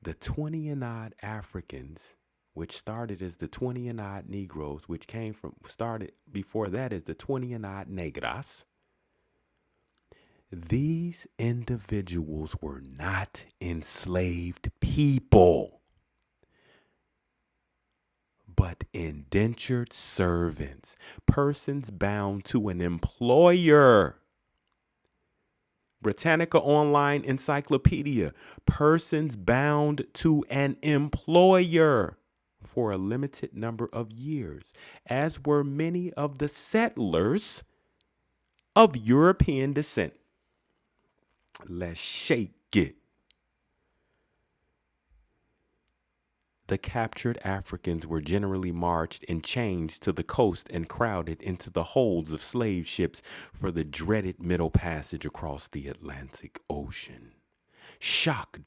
The 20 and odd Africans, which started as the 20 and odd Negroes, which started before that as the 20 and odd Negras. These individuals were not enslaved people, but indentured servants, persons bound to an employer. Britannica Online Encyclopedia, persons bound to an employer for a limited number of years, as were many of the settlers of European descent. Let's shake it. The captured Africans were generally marched in chains to the coast and crowded into the holds of slave ships for the dreaded middle passage across the Atlantic Ocean. Shock,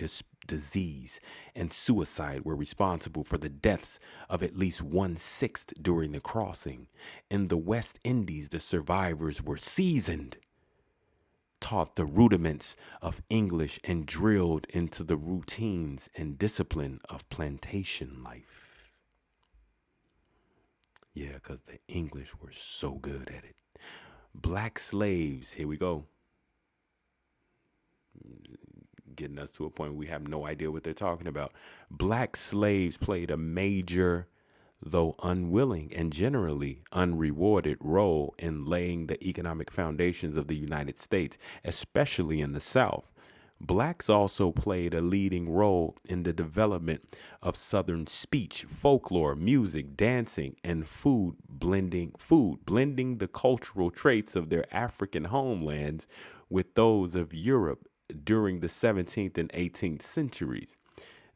disease, and suicide were responsible for the deaths of at least 1/6 during the crossing. In the West Indies, the survivors were seasoned, taught the rudiments of English, and drilled into the routines and discipline of plantation life. Yeah, because the English were so good at it. Black slaves, here we go, getting us to a point where we have no idea what they're talking about. Black slaves played a major, though unwilling and generally unrewarded, role in laying the economic foundations of the United States, especially in the South. Blacks also played a leading role in the development of Southern speech, folklore, music, dancing, and blending the cultural traits of their African homelands with those of Europe during the 17th and 18th centuries.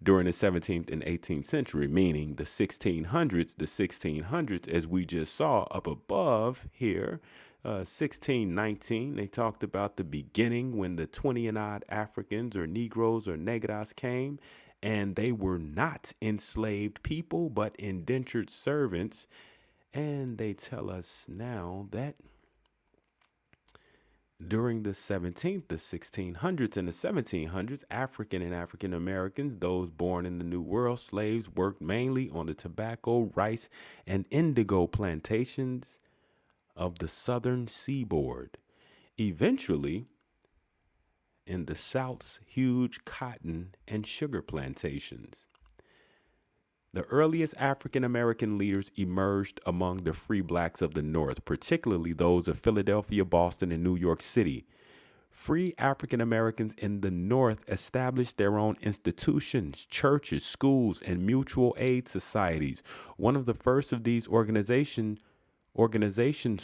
During the 17th and 18th century, meaning the 1600s, as we just saw up above here, 1619, they talked about the beginning when the 20 and odd Africans or Negroes or Negras came, and they were not enslaved people, but indentured servants. And they tell us now that during the 1600s, and the 1700s, African and African Americans, those born in the New World, slaves worked mainly on the tobacco, rice, and indigo plantations of the southern seaboard. Eventually, in the South's huge cotton and sugar plantations. The earliest African American leaders emerged among the free blacks of the North, particularly those of Philadelphia, Boston, and New York City. Free African Americans in the North established their own institutions, churches, schools, and mutual aid societies. One of the first of these organizations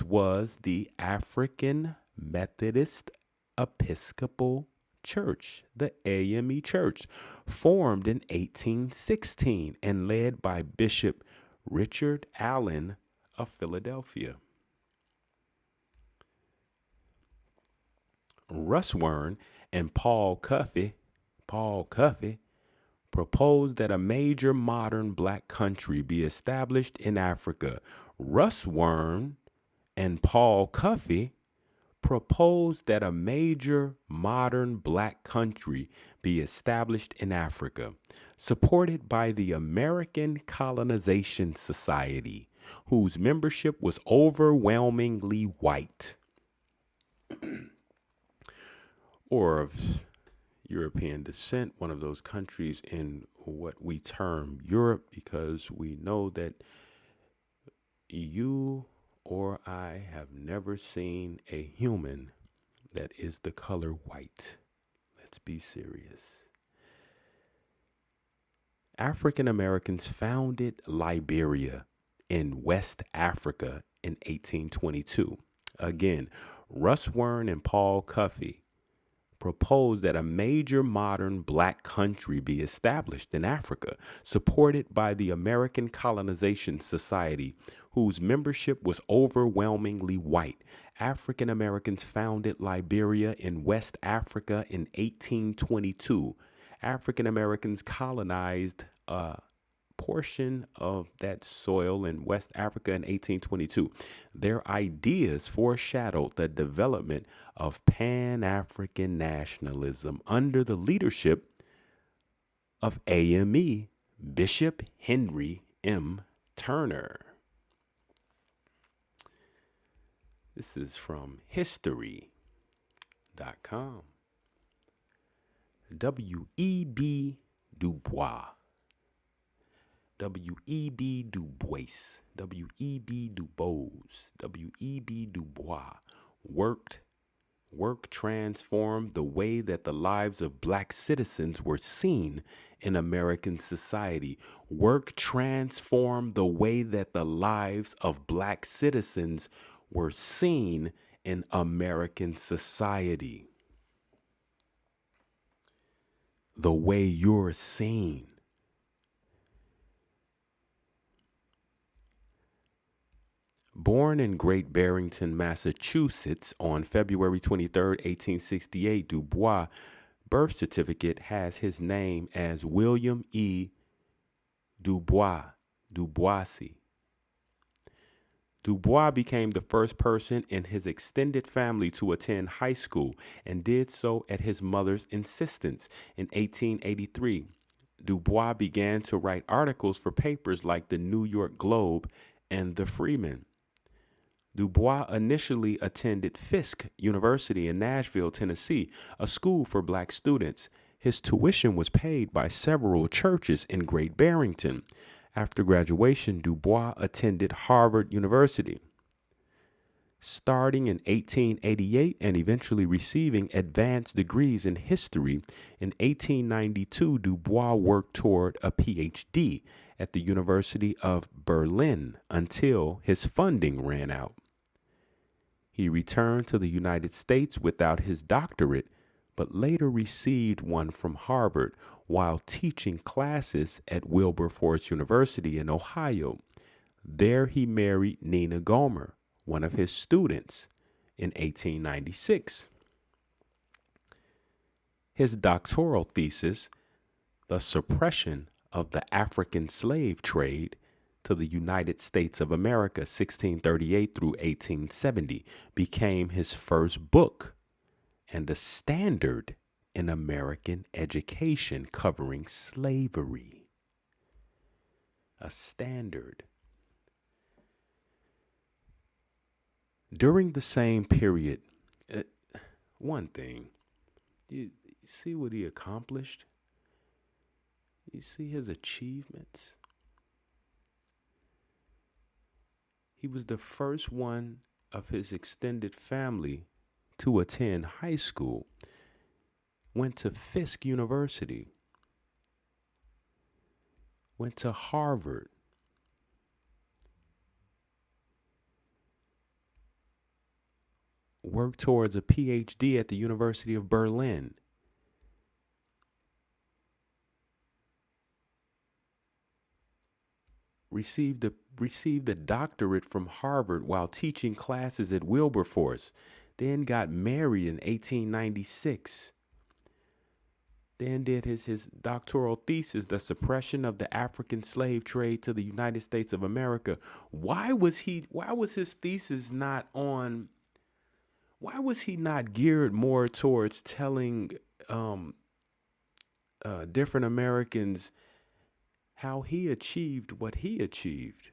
was the African Methodist Episcopal Church, the AME Church, formed in 1816 and led by Bishop Richard Allen of Philadelphia. Russwurm and Paul Cuffey proposed that a major modern black country be established in Africa. Russwurm and Paul Cuffey proposed that a major modern black country be established in Africa, supported by the American Colonization Society, whose membership was overwhelmingly white or of European descent, one of those countries in what we term Europe, because we know that you or I have never seen a human that is the color white. Let's be serious. African Americans founded Liberia in West Africa in 1822. Again, Russwurm and Paul Cuffey proposed that a major modern black country be established in Africa, supported by the American Colonization Society, whose membership was overwhelmingly white. African Americans founded Liberia in West Africa in 1822. African Americans colonized a portion of that soil in West Africa in 1822. Their ideas foreshadowed the development of Pan-African nationalism under the leadership of AME Bishop Henry M. Turner. This is from history.com. W.E.B. Du Bois. W.E.B. Du Bois, W.E.B. Du Bois, W.E.B. Du Bois work transformed the way that the lives of black citizens were seen in American society. Work transformed the way that the lives of black citizens were seen in American society. The way you're seen. Born in Great Barrington, Massachusetts on February 23rd, 1868, Dubois' birth certificate has his name as William E. Dubois. Dubois became the first person in his extended family to attend high school and did so at his mother's insistence. In 1883, Dubois began to write articles for papers like the New York Globe and the Freeman. Dubois initially attended Fisk University in Nashville, Tennessee, a school for black students. His tuition was paid by several churches in Great Barrington. After graduation, Dubois attended Harvard University, starting in 1888 and eventually receiving advanced degrees in history. In 1892, Dubois worked toward a PhD at the University of Berlin until his funding ran out. He returned to the United States without his doctorate, but later received one from Harvard while teaching classes at Wilberforce University in Ohio. There he married Nina Gomer, one of his students, in 1896. His doctoral thesis, The Suppression of the African Slave Trade to the United States of America, 1638 through 1870, became his first book and a standard in American education covering slavery. A standard. During the same period, one thing, you see what he accomplished? You see his achievements? He was the first one of his extended family to attend high school, went to Fisk University, went to Harvard, worked towards a PhD at the University of Berlin. Received a doctorate from Harvard while teaching classes at Wilberforce. Then got married in 1896. Then did his doctoral thesis, The Suppression of the African Slave Trade to the United States of America. Why was his thesis not on? Why was he not geared more towards telling different Americans how he achieved what he achieved?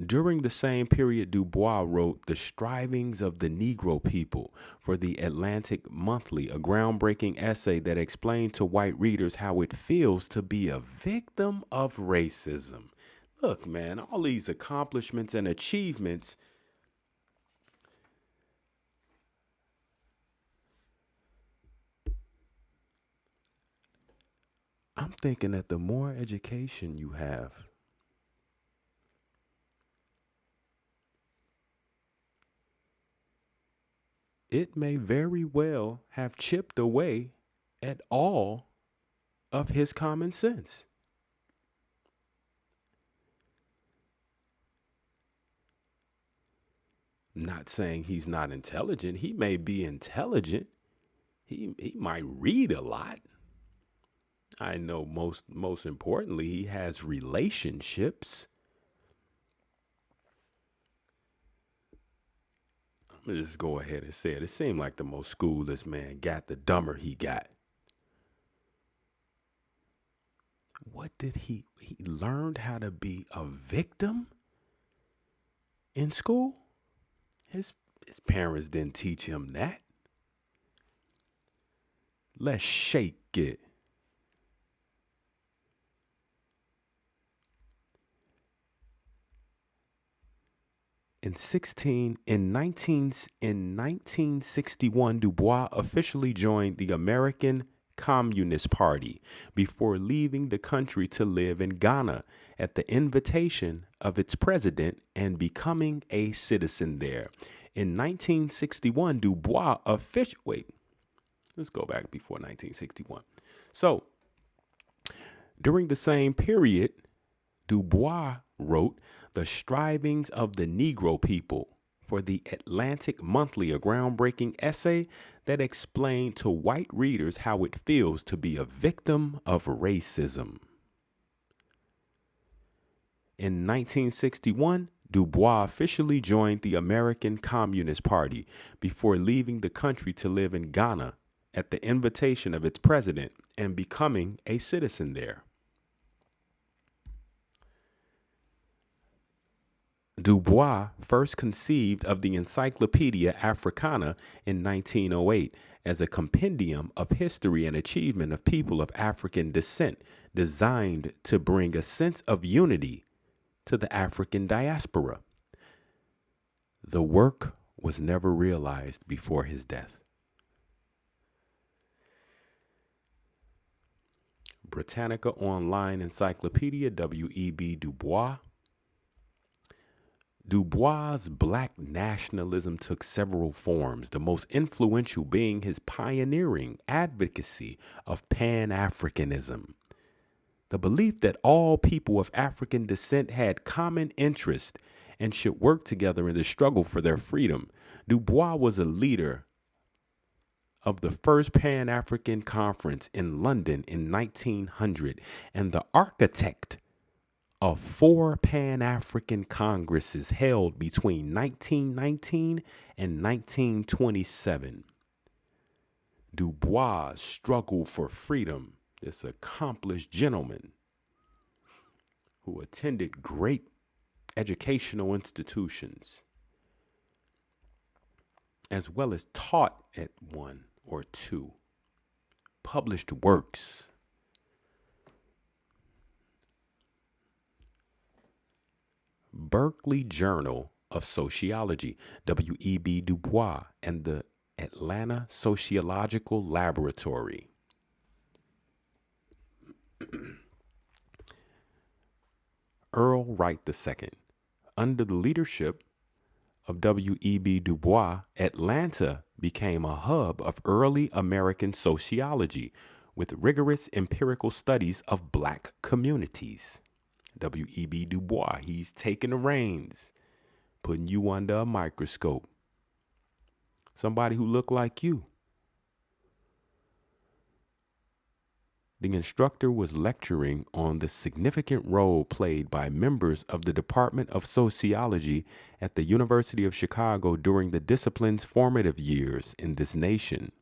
During the same period, Dubois wrote The Strivings of the Negro People for the Atlantic Monthly, a groundbreaking essay that explained to white readers how it feels to be a victim of racism. Look, man, all these accomplishments and achievements, I'm thinking that the more education you have, it may very well have chipped away at all of his common sense. Not saying he's not intelligent. He may be intelligent. He might read a lot. I know most importantly, he has relationships. I'm gonna just go ahead and say it. It seemed like the more school this man got, the dumber he got. What did he learned how to be a victim in school? His parents didn't teach him that. Let's shake it. In 1961, Dubois officially joined the American Communist Party before leaving the country to live in Ghana at the invitation of its president and becoming a citizen there. In 1961, Dubois let's go back before 1961. So, during the same period, Du Bois wrote The Strivings of the Negro People for the Atlantic Monthly, a groundbreaking essay that explained to white readers how it feels to be a victim of racism. In 1961, Du Bois officially joined the American Communist Party before leaving the country to live in Ghana at the invitation of its president and becoming a citizen there. Du Bois first conceived of the Encyclopedia Africana in 1908 as a compendium of history and achievement of people of African descent designed to bring a sense of unity to the African diaspora. The work was never realized before his death. Britannica Online Encyclopedia, W.E.B. Du Bois. Du Bois' black nationalism took several forms, the most influential being his pioneering advocacy of Pan-Africanism. The belief that all people of African descent had common interest and should work together in the struggle for their freedom. Du Bois was a leader of the first Pan-African Conference in London in 1900 and the architect of 4 Pan-African Congresses held between 1919 and 1927. Du Bois' struggle for freedom, this accomplished gentleman who attended great educational institutions, as well as taught at 1 or 2, published works. Berkeley Journal of Sociology, W.E.B. Du Bois, and the Atlanta Sociological Laboratory. Earl Wright II. Under the leadership of W.E.B. Du Bois, Atlanta became a hub of early American sociology with rigorous empirical studies of black communities. W.E.B. Du Bois, he's taking the reins, putting you under a microscope. Somebody who looked like you. The instructor was lecturing on the significant role played by members of the Department of Sociology at the University of Chicago during the discipline's formative years in this nation.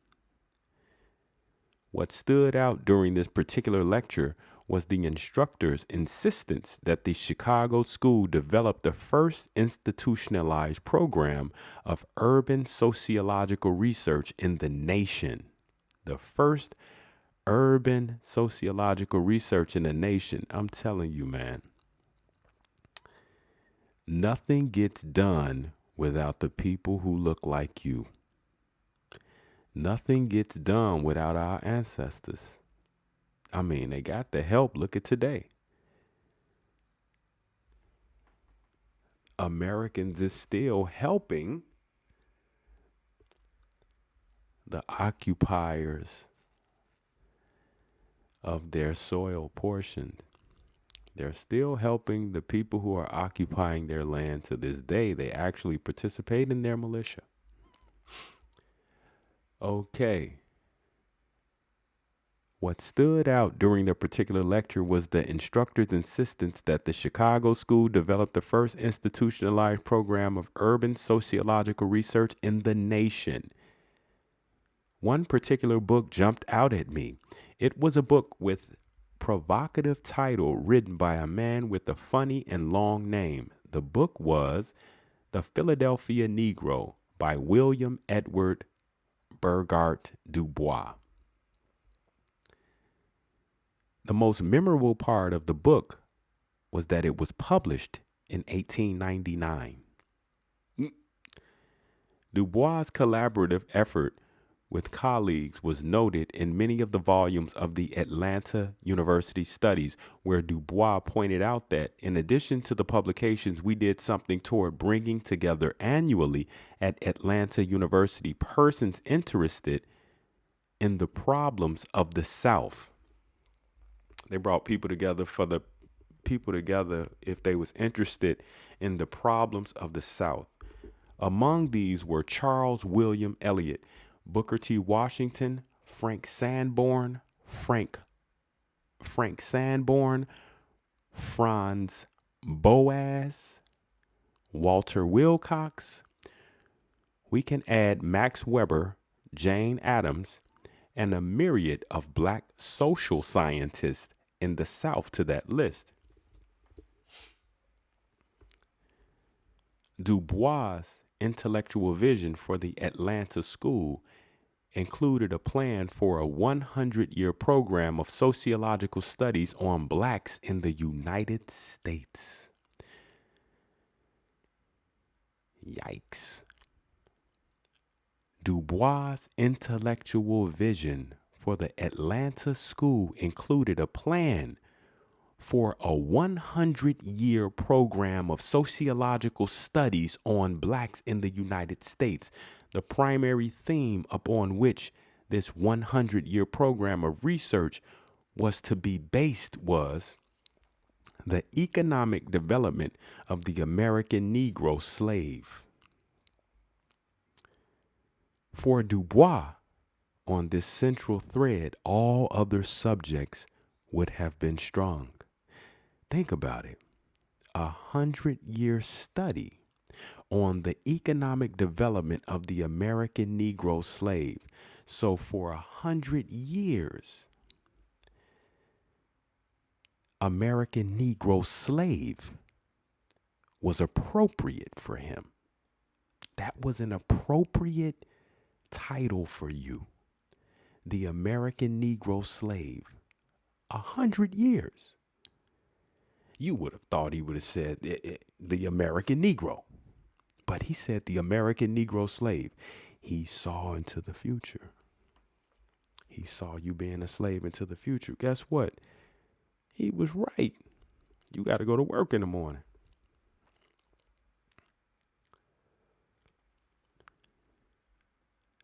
What stood out during this particular lecture was the instructor's insistence that the Chicago school develop the first institutionalized program of urban sociological research in the nation. The first urban sociological research in the nation. I'm telling you, man, nothing gets done without the people who look like you. Nothing gets done without our ancestors. I mean, they got the help. Look at today. Americans is still helping the occupiers of their soil portions. They're still helping the people who are occupying their land to this day. They actually participate in their militia. Okay. What stood out during the particular lecture was the instructor's insistence that the Chicago school develop the first institutionalized program of urban sociological research in the nation. One particular book jumped out at me. It was a book with provocative title written by a man with a funny and long name. The book was The Philadelphia Negro by William Edward Burgart Du Bois. The most memorable part of the book was that it was published in 1899. Du Bois' collaborative effort with colleagues was noted in many of the volumes of the Atlanta University Studies, where Du Bois pointed out that in addition to the publications, we did something toward bringing together annually at Atlanta University persons interested in the problems of the South. They brought people together for the people together if they was interested in the problems of the South. Among these were Charles William Eliot, Booker T. Washington, Frank Sanborn, Franz Boas, Walter Wilcox. We can add Max Weber, Jane Addams, and a myriad of black social scientists in the South to that list. Du Bois' intellectual vision for the Atlanta School included a plan for a 100-year program of sociological studies on blacks in the United States. Yikes. Du Bois' intellectual vision for the Atlanta School included a plan for a 100-year program of sociological studies on blacks in the United States. The primary theme upon which this 100-year program of research was to be based was the economic development of the American Negro slave. For Du Bois, on this central thread, all other subjects would have been strung. Think about it. 100-year study on the economic development of the American Negro slave. So for 100 years, American Negro slave was appropriate for him. That was an appropriate title for you. The American Negro slave. 100 years. You would have thought he would have said the American Negro. But he said the American Negro slave. He saw into the future. He saw you being a slave into the future. Guess what? He was right. You got to go to work in the morning.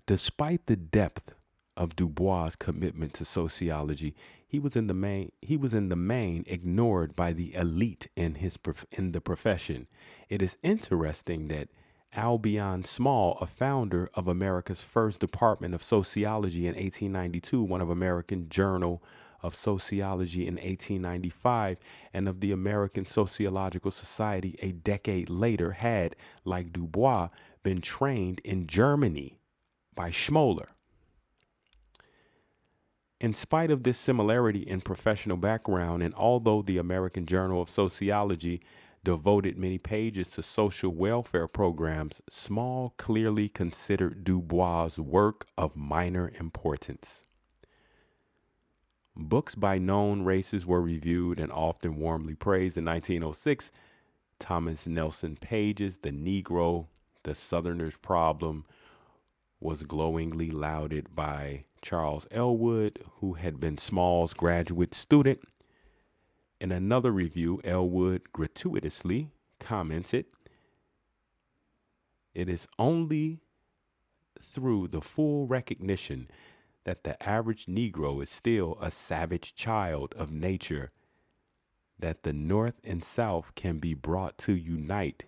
Despite the depth of Du Bois' commitment to sociology, he was in the main ignored by the elite in the profession. It is interesting that Albion Small, a founder of America's first Department of Sociology in 1892, one of American Journal of Sociology in 1895, and of the American Sociological Society a decade later, had, like Du Bois, been trained in Germany by Schmoller. In spite of this similarity in professional background, and although the American Journal of Sociology devoted many pages to social welfare programs, Small clearly considered Du Bois' work of minor importance. Books by known races were reviewed and often warmly praised. In 1906, Thomas Nelson Page's The Negro, the Southerner's Problem was glowingly lauded by Charles Elwood, who had been Small's graduate student. In another review, Elwood gratuitously commented, "It is only through the full recognition that the average Negro is still a savage child of nature that the North and South can be brought to unite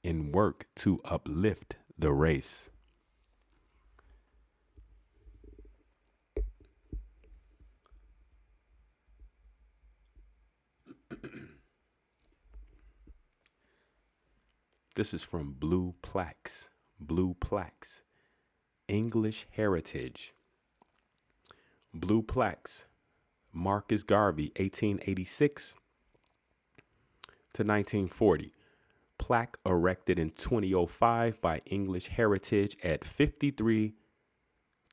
in work to uplift the race." This is from Blue Plaques. Blue Plaques. English Heritage. Blue Plaques. Marcus Garvey, 1886 to 1940. Plaque erected in 2005 by English Heritage at 53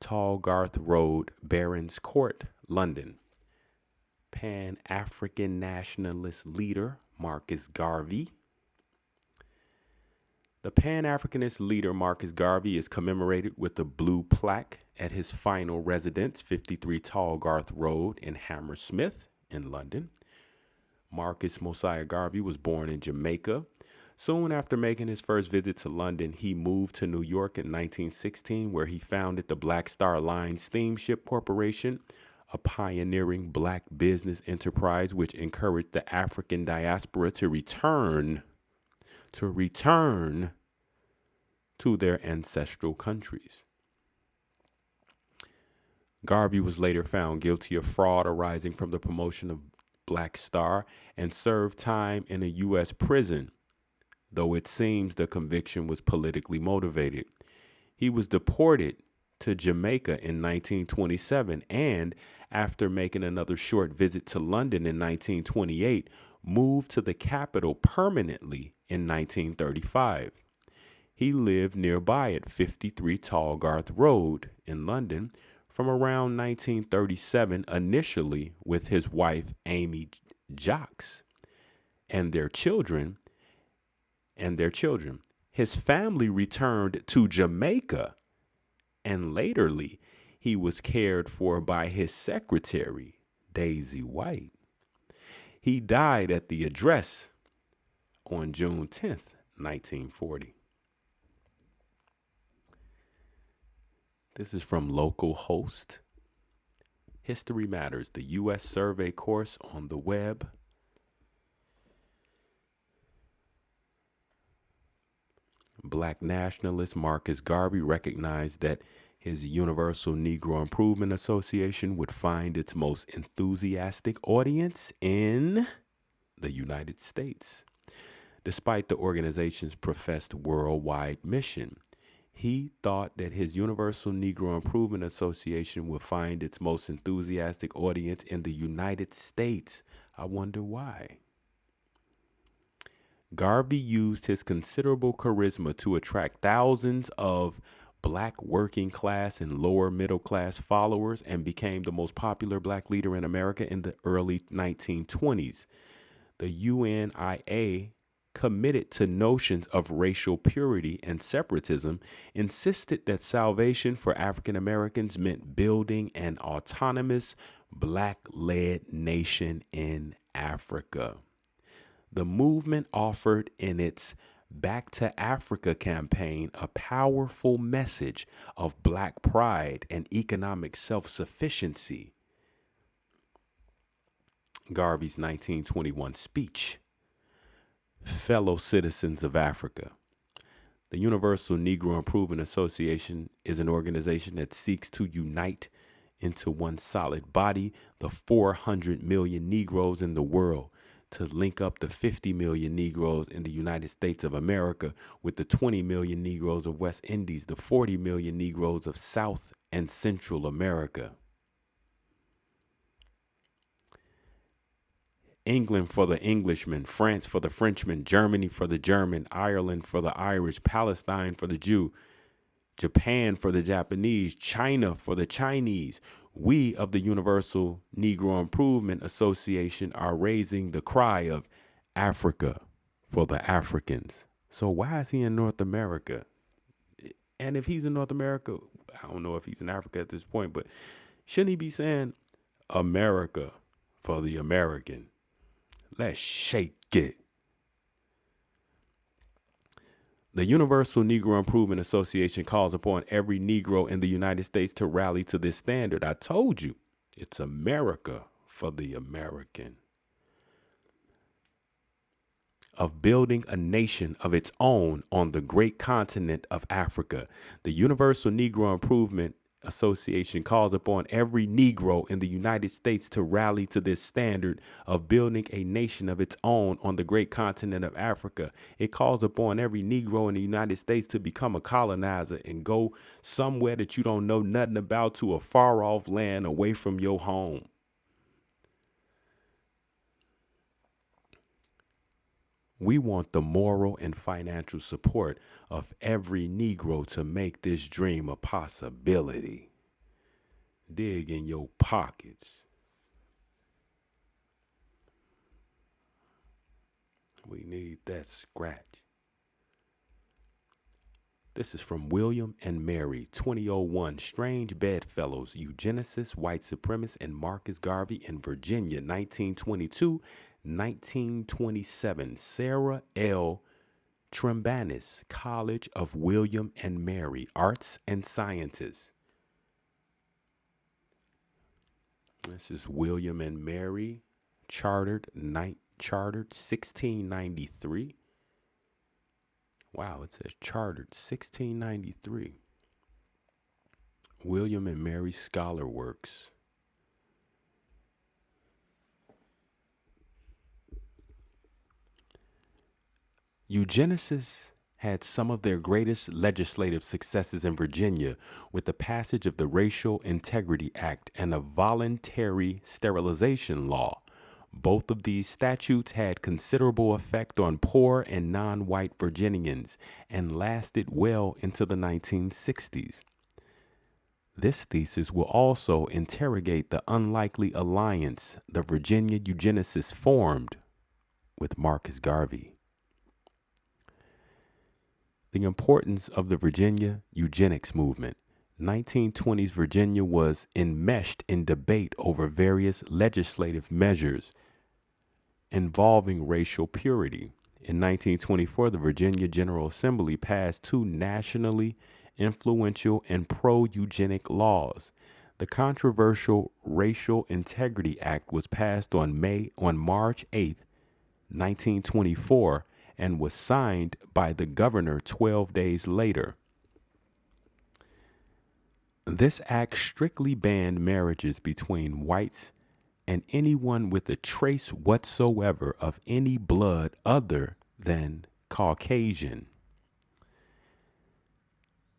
Tallgarth Road, Barons Court, London. Pan-African nationalist leader Marcus Garvey. The Pan-Africanist leader Marcus Garvey is commemorated with the blue plaque at his final residence, 53 Tallgarth Road in Hammersmith in London. Marcus Mosiah Garvey was born in Jamaica. Soon after making his first visit to London, he moved to New York in 1916, where he founded the Black Star Line Steamship Corporation, a pioneering black business enterprise which encouraged the African diaspora to return to their ancestral countries. Garvey was later found guilty of fraud arising from the promotion of Black Star and served time in a U.S. prison, though it seems the conviction was politically motivated. He was deported to Jamaica in 1927 and, after making another short visit to London in 1928, moved to the capital permanently in 1935. He lived nearby at 53 Tallgarth Road in London from around 1937, initially with his wife Amy Jocks and their children. His family returned to Jamaica, and laterly he was cared for by his secretary, Daisy White. He died at the address on June 10th, 1940. This is from localhost. History Matters, the U.S. Survey course on the web. Black nationalist Marcus Garvey recognized that his Universal Negro Improvement Association would find its most enthusiastic audience in the United States. Despite the organization's professed worldwide mission, he thought that his Universal Negro Improvement Association would find its most enthusiastic audience in the United States. I wonder why. Garvey used his considerable charisma to attract thousands of black working class and lower middle class followers and became the most popular black leader in America in the early 1920s. The UNIA, committed to notions of racial purity and separatism, insisted that salvation for African Americans meant building an autonomous black-led nation in Africa. The movement offered in its Back to Africa campaign a powerful message of black pride and economic self-sufficiency. Garvey's 1921 speech. Fellow citizens of Africa, the Universal Negro Improvement Association is an organization that seeks to unite into one solid body the 400 million Negroes in the world, to link up the 50 million Negroes in the United States of America with the 20 million Negroes of West Indies, the 40 million Negroes of South and Central America. England for the Englishman, France for the Frenchman, Germany for the German, Ireland for the Irish, Palestine for the Jew, Japan for the Japanese, China for the Chinese. We of the Universal Negro Improvement Association are raising the cry of Africa for the Africans. So why is he in North America? And if he's in North America, I don't know if he's in Africa at this point, but shouldn't he be saying America for the American? Let's shake it. The Universal Negro Improvement Association calls upon every Negro in the United States to rally to this standard. I told you, it's America for the American. Of building a nation of its own on the great continent of Africa. The Universal Negro Improvement Association calls upon every Negro in the United States to rally to this standard of building a nation of its own on the great continent of Africa. It calls upon every Negro in the United States to become a colonizer and go somewhere that you don't know nothing about, to a far off land away from your home. We want the moral and financial support of every Negro to make this dream a possibility. Dig in your pockets. We need that scratch. This is from William and Mary, 2001, Strange Bedfellows, Eugenicists, White Supremacists, and Marcus Garvey in Virginia, 1922. 1927, Sarah L. Trembanis, College of William and Mary, Arts and Sciences. This is William and Mary, chartered 1693. Wow, it says chartered 1693. William and Mary Scholar Works. Eugenicists had some of their greatest legislative successes in Virginia with the passage of the Racial Integrity Act and a voluntary sterilization law. Both of these statutes had considerable effect on poor and non-white Virginians and lasted well into the 1960s. This thesis will also interrogate the unlikely alliance the Virginia eugenicists formed with Marcus Garvey. The importance of the Virginia eugenics movement. 1920s Virginia was enmeshed in debate over various legislative measures involving racial purity. In 1924, the Virginia General Assembly passed two nationally influential and pro-eugenic laws. The controversial Racial Integrity Act was passed on March 8, 1924, and was signed by the governor 12 days later. This act strictly banned marriages between whites and anyone with a trace whatsoever of any blood other than Caucasian.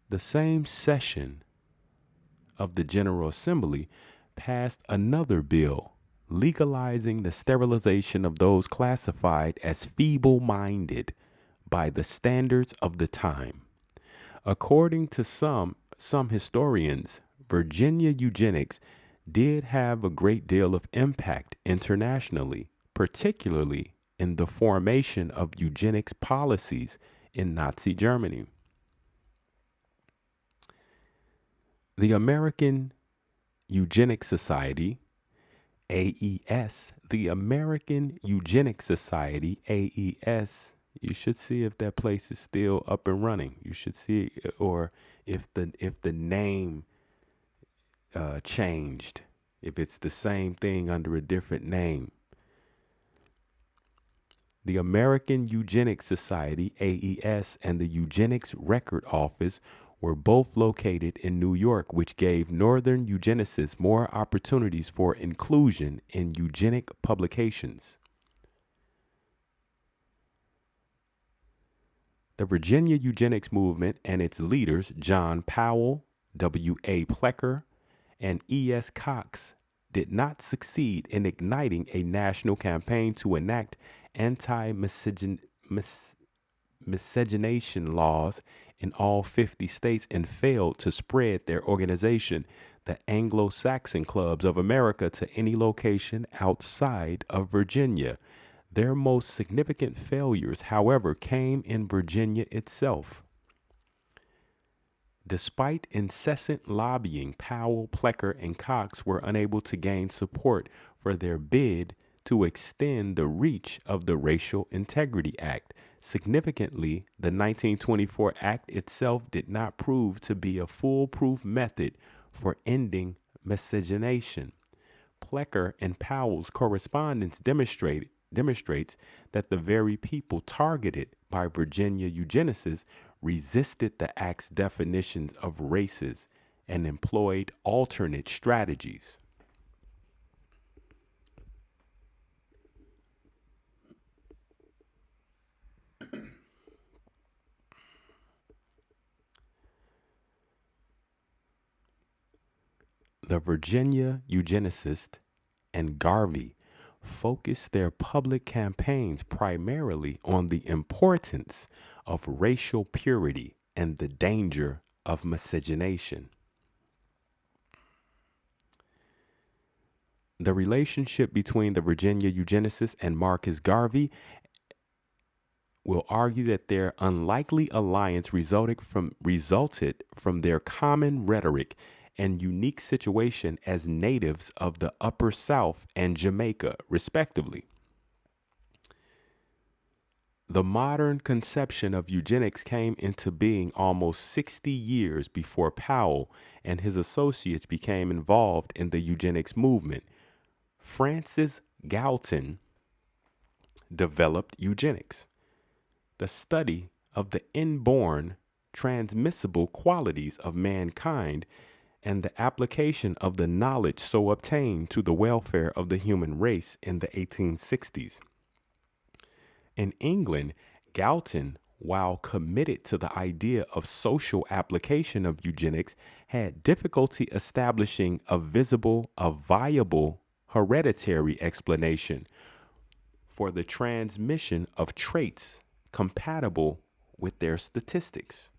The same session of the General Assembly passed another bill legalizing the sterilization of those classified as feeble-minded by the standards of the time. According to some historians, Virginia eugenics did have a great deal of impact internationally, particularly in the formation of eugenics policies in Nazi Germany. The American Eugenics Society, AES, the American Eugenics Society, AES, you should see if that place is still up and running. You should see, or if the name changed, if it's the same thing under a different name. The American Eugenics Society, AES, and the Eugenics Record Office were both located in New York, which gave Northern eugenicists more opportunities for inclusion in eugenic publications. The Virginia eugenics movement and its leaders, John Powell, W.A. Plecker, and E.S. Cox, did not succeed in igniting a national campaign to enact anti-miscegenation laws in all 50 states and failed to spread their organization, the Anglo-Saxon Clubs of America, to any location outside of Virginia. Their most significant failures, however, came in Virginia itself. Despite incessant lobbying, Powell, Plecker, and Cox were unable to gain support for their bid to extend the reach of the Racial Integrity Act. Significantly, the 1924 Act itself did not prove to be a foolproof method for ending miscegenation. Plecker and Powell's correspondence demonstrates that the very people targeted by Virginia eugenicists resisted the Act's definitions of races and employed alternate strategies. The Virginia eugenicists and Garvey focused their public campaigns primarily on the importance of racial purity and the danger of miscegenation. The relationship between the Virginia eugenicists and Marcus Garvey will argue that their unlikely alliance resulted from their common rhetoric and unique situation as natives of the Upper South and Jamaica, respectively. The modern conception of eugenics came into being almost 60 years before Powell and his associates became involved in the eugenics movement. Francis Galton developed eugenics, the study of the inborn transmissible qualities of mankind and the application of the knowledge so obtained to the welfare of the human race in the 1860s. In England, Galton, while committed to the idea of social application of eugenics, had difficulty establishing a viable hereditary explanation for the transmission of traits compatible with their statistics.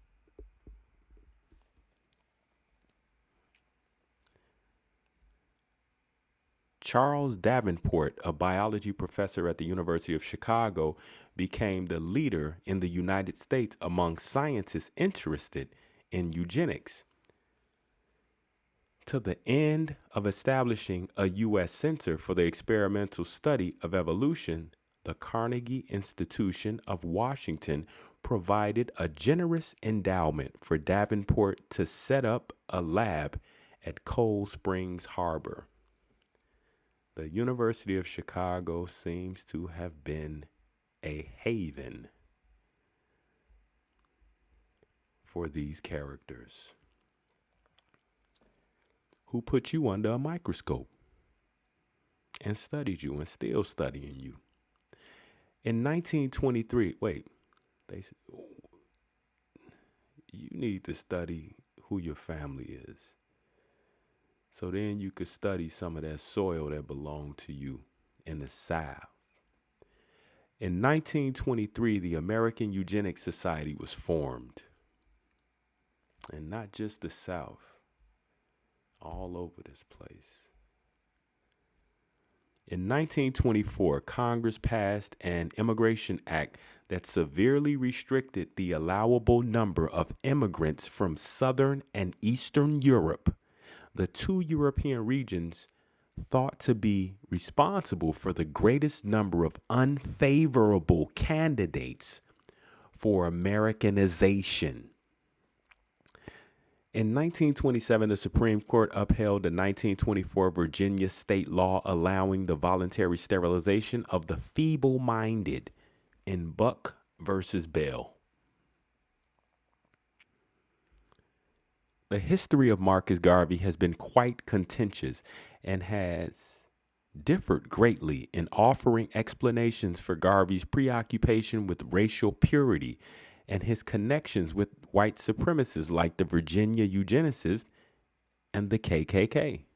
Charles Davenport, a biology professor at the University of Chicago, became the leader in the United States among scientists interested in eugenics. To the end of establishing a U.S. Center for the Experimental Study of Evolution, the Carnegie Institution of Washington provided a generous endowment for Davenport to set up a lab at Cold Springs Harbor. The University of Chicago seems to have been a haven for these characters who put you under a microscope and studied you and still studying you. In 1923, you need to study who your family is. So then you could study some of that soil that belonged to you in the South. In 1923, the American Eugenics Society was formed. And not just the South, all over this place. In 1924, Congress passed an Immigration Act that severely restricted the allowable number of immigrants from Southern and Eastern Europe, the two European regions thought to be responsible for the greatest number of unfavorable candidates for Americanization. In 1927, the Supreme Court upheld the 1924 Virginia state law allowing the voluntary sterilization of the feeble-minded in Buck versus Bell. The history of Marcus Garvey has been quite contentious and has differed greatly in offering explanations for Garvey's preoccupation with racial purity and his connections with white supremacists like the Virginia eugenicists and the KKK.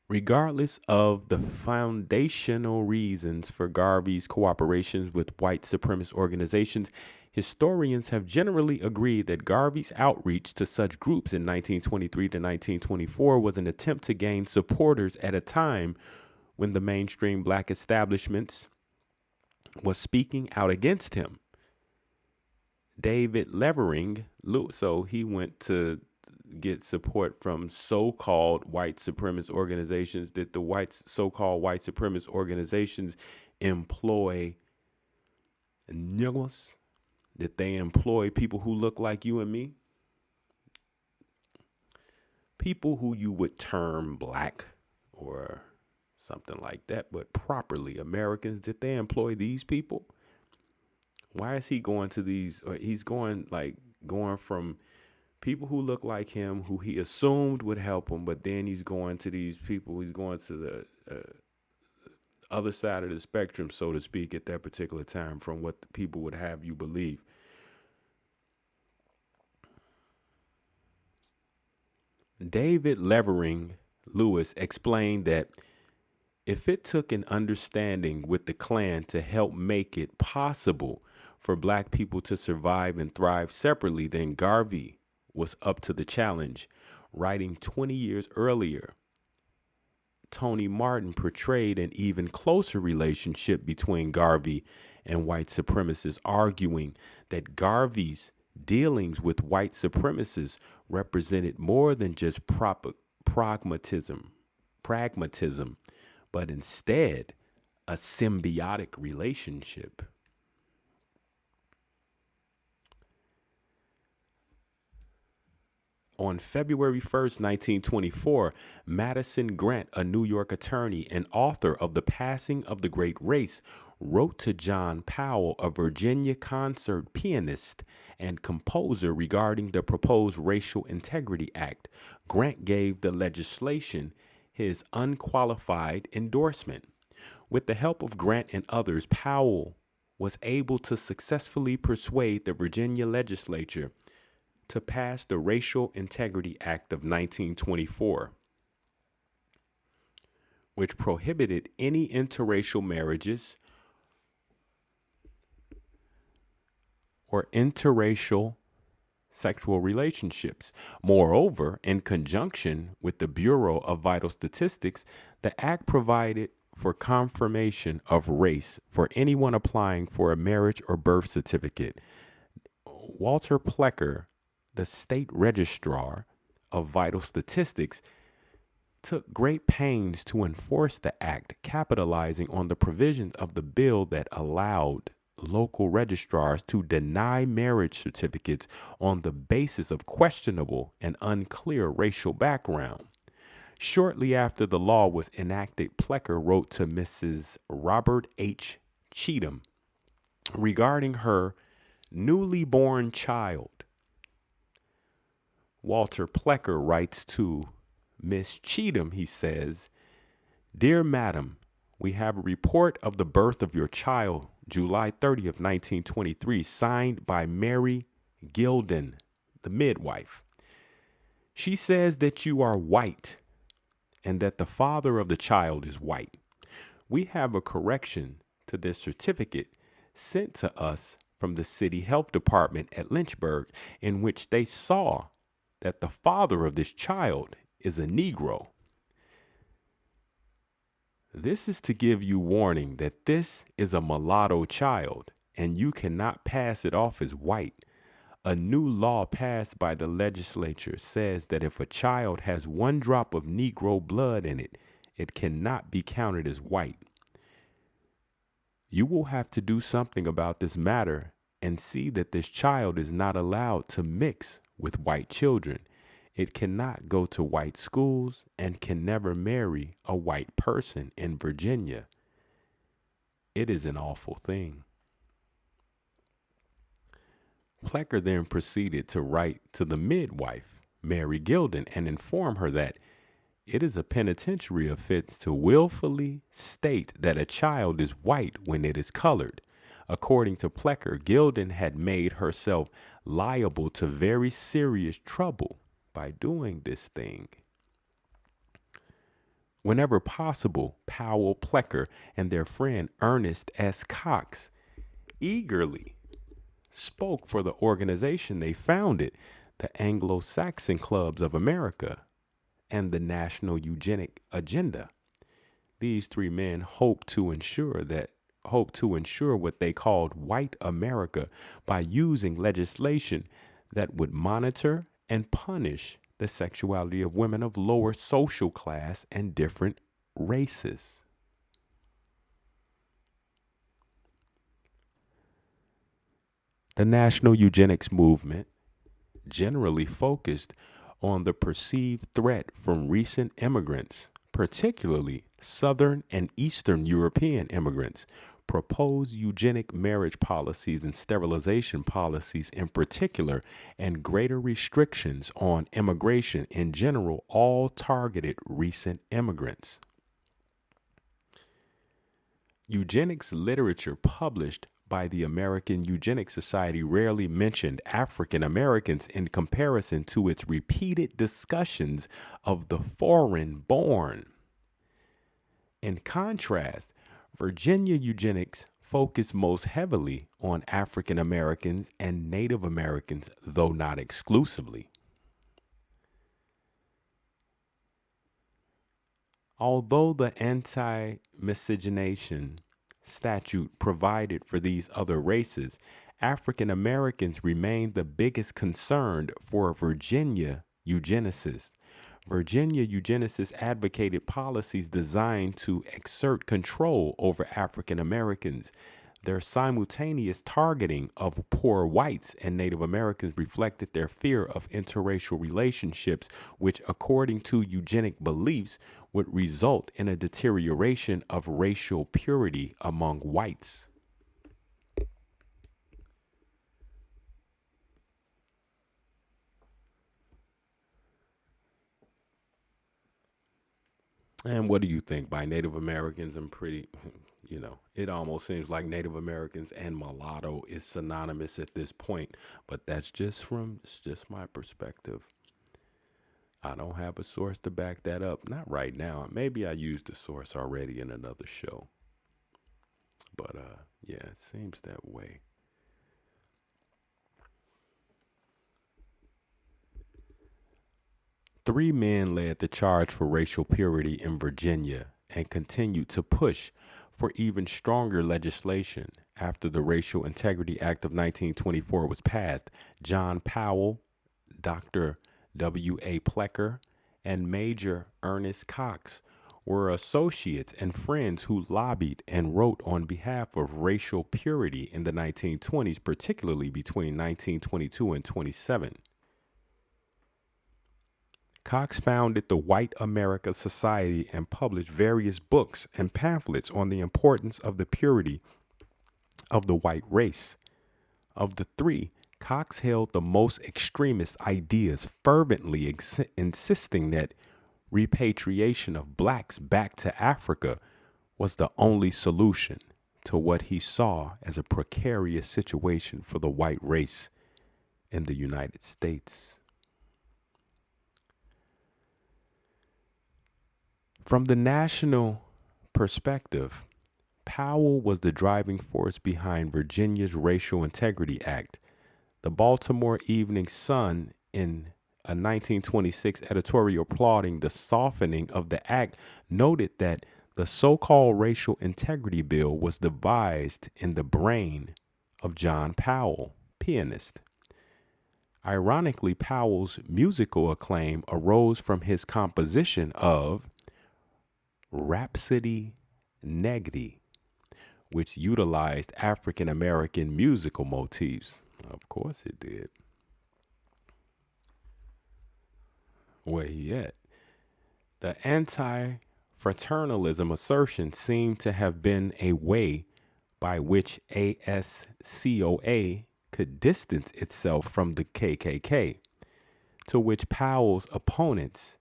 Regardless of the foundational reasons for Garvey's cooperations with white supremacist organizations, historians have generally agreed that Garvey's outreach to such groups in 1923 to 1924 was an attempt to gain supporters at a time when the mainstream black establishments was speaking out against him. David Levering, so he went to get support from so-called white supremacist organizations. That the so-called white supremacist organizations employ niggers, that they employ people who look like you and me, people who you would term black or something like that, but properly Americans. Did they employ these people? Why is he going to these? Or he's going from people who look like him, who he assumed would help him, but then he's going to these people. He's going to the other side of the spectrum, so to speak, at that particular time from what the people would have you believe. David Levering Lewis explained that if it took an understanding with the Klan to help make it possible for black people to survive and thrive separately, then Garvey was up to the challenge. Writing 20 years earlier, Tony Martin portrayed an even closer relationship between Garvey and white supremacists, arguing that Garvey's dealings with white supremacists represented more than just pragmatism, but instead a symbiotic relationship. On February 1st, 1924, Madison Grant, a New York attorney and author of The Passing of the Great Race, wrote to John Powell, a Virginia concert pianist and composer, regarding the proposed Racial Integrity Act. Grant gave the legislation his unqualified endorsement. With the help of Grant and others, Powell was able to successfully persuade the Virginia legislature to pass the Racial Integrity Act of 1924, which prohibited any interracial marriages or interracial sexual relationships. Moreover, in conjunction with the Bureau of Vital Statistics, the act provided for confirmation of race for anyone applying for a marriage or birth certificate. Walter Plecker, the state registrar of vital statistics, took great pains to enforce the act, capitalizing on the provisions of the bill that allowed local registrars to deny marriage certificates on the basis of questionable and unclear racial background. Shortly after the law was enacted, Plecker wrote to Mrs. Robert H. Cheatham regarding her newly born child. Walter Plecker writes to Miss Cheatham, he says, "Dear Madam, we have a report of the birth of your child, July 30th, 1923, signed by Mary Gilden, the midwife. She says that you are white and that the father of the child is white. We have a correction to this certificate sent to us from the city health department at Lynchburg, in which they saw that the father of this child is a Negro. This is to give you warning that this is a mulatto child, and you cannot pass it off as white. A new law passed by the legislature says that if a child has one drop of Negro blood in it, it cannot be counted as white. You will have to do something about this matter and see that this child is not allowed to mix with white children. It cannot go to white schools and can never marry a white person in Virginia. It is an awful thing." Plecker then proceeded to write to the midwife, Mary Gilden, and inform her that it is a penitentiary offense to willfully state that a child is white when it is colored. According to Plecker, Gilden had made herself liable to very serious trouble by doing this thing. Whenever possible, Powell, Plecker, and their friend Ernest S. Cox eagerly spoke for the organization they founded, the Anglo-Saxon Clubs of America, and the National Eugenic Agenda. These three men hoped to ensure what they called white America by using legislation that would monitor and punish the sexuality of women of lower social class and different races. The National Eugenics Movement generally focused on the perceived threat from recent immigrants, particularly Southern and Eastern European immigrants. Proposed eugenic marriage policies and sterilization policies in particular, and greater restrictions on immigration in general, all targeted recent immigrants. Eugenics literature published by the American Eugenics Society rarely mentioned African Americans in comparison to its repeated discussions of the foreign-born. In contrast, Virginia eugenics focused most heavily on African Americans and Native Americans, though not exclusively. Although the anti-miscegenation statute provided for these other races, African Americans remained the biggest concern for Virginia eugenicists. Virginia eugenicists advocated policies designed to exert control over African Americans. Their simultaneous targeting of poor whites and Native Americans reflected their fear of interracial relationships, which, according to eugenic beliefs, would result in a deterioration of racial purity among whites. And what do you think? By Native Americans, I'm pretty, it almost seems like Native Americans and mulatto is synonymous at this point, but it's just my perspective. I don't have a source to back that up. Not right now. Maybe I used the source already in another show. But yeah, it seems that way. Three men led the charge for racial purity in Virginia and continued to push for even stronger legislation after the Racial Integrity Act of 1924 was passed. John Powell, Dr. W.A. Plecker, and Major Ernest Cox were associates and friends who lobbied and wrote on behalf of racial purity in the 1920s, particularly between 1922 and 27. Cox founded the White America Society and published various books and pamphlets on the importance of the purity of the white race. Of the three, Cox held the most extremist ideas, fervently insisting that repatriation of blacks back to Africa was the only solution to what he saw as a precarious situation for the white race in the United States. From the national perspective, Powell was the driving force behind Virginia's Racial Integrity Act. The Baltimore Evening Sun, in a 1926 editorial applauding the softening of the act, noted that the so-called Racial Integrity Bill was devised in the brain of John Powell, pianist. Ironically, Powell's musical acclaim arose from his composition of Rhapsody Negri, which utilized African American musical motifs. Of course it did. Where he at? The anti-fraternalism assertion seemed to have been a way by which ASCOA could distance itself from the KKK, to which Powell's opponents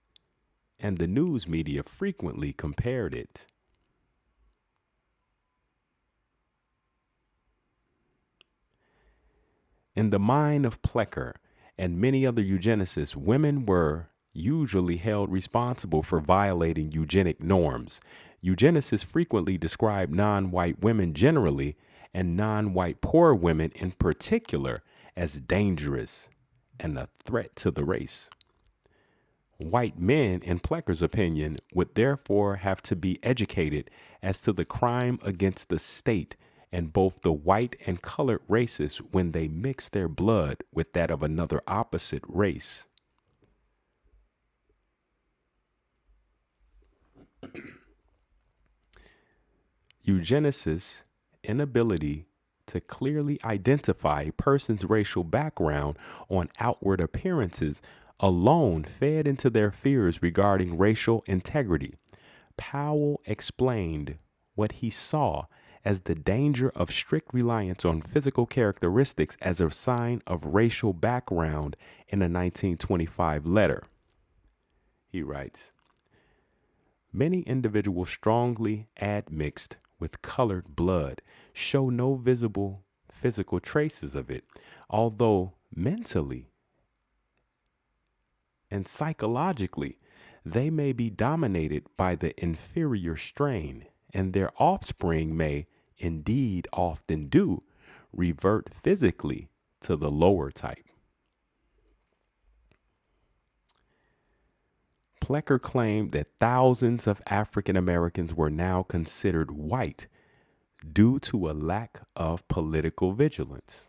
and the news media frequently compared it. In the mind of Plecker and many other eugenicists, women were usually held responsible for violating eugenic norms. Eugenicists frequently describe non-white women generally and non-white poor women in particular as dangerous and a threat to the race. White men, in Plecker's opinion, would therefore have to be educated as to the crime against the state and both the white and colored races when they mix their blood with that of another opposite race. Eugenicists' inability to clearly identify a person's racial background on outward appearances alone fed into their fears regarding racial integrity. Powell explained what he saw as the danger of strict reliance on physical characteristics as a sign of racial background in a 1925 letter. He writes, "Many individuals strongly admixed with colored blood show no visible physical traces of it, although mentally and psychologically they may be dominated by the inferior strain, and their offspring may, indeed often do, revert physically to the lower type." Plecker claimed that thousands of African Americans were now considered white due to a lack of political vigilance.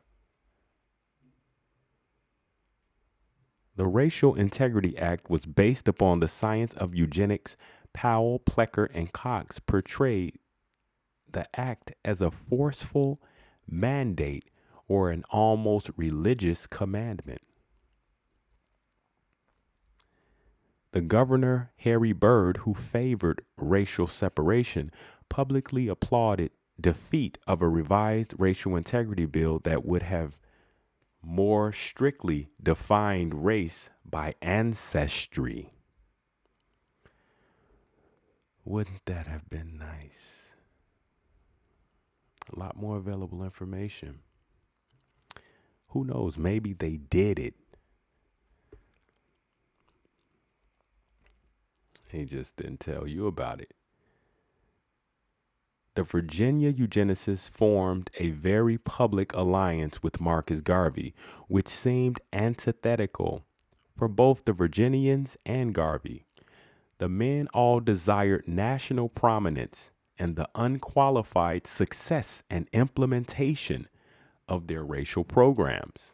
The Racial Integrity Act was based upon the science of eugenics. Powell, Plecker, and Cox portrayed the act as a forceful mandate or an almost religious commandment. The governor, Harry Byrd, who favored racial separation, publicly applauded defeat of a revised racial integrity bill that would have more strictly defined race by ancestry. Wouldn't that have been nice? A lot more available information. Who knows? Maybe they did it. He just didn't tell you about it. The Virginia eugenicists formed a very public alliance with Marcus Garvey, which seemed antithetical for both the Virginians and Garvey. The men all desired national prominence and the unqualified success and implementation of their racial programs.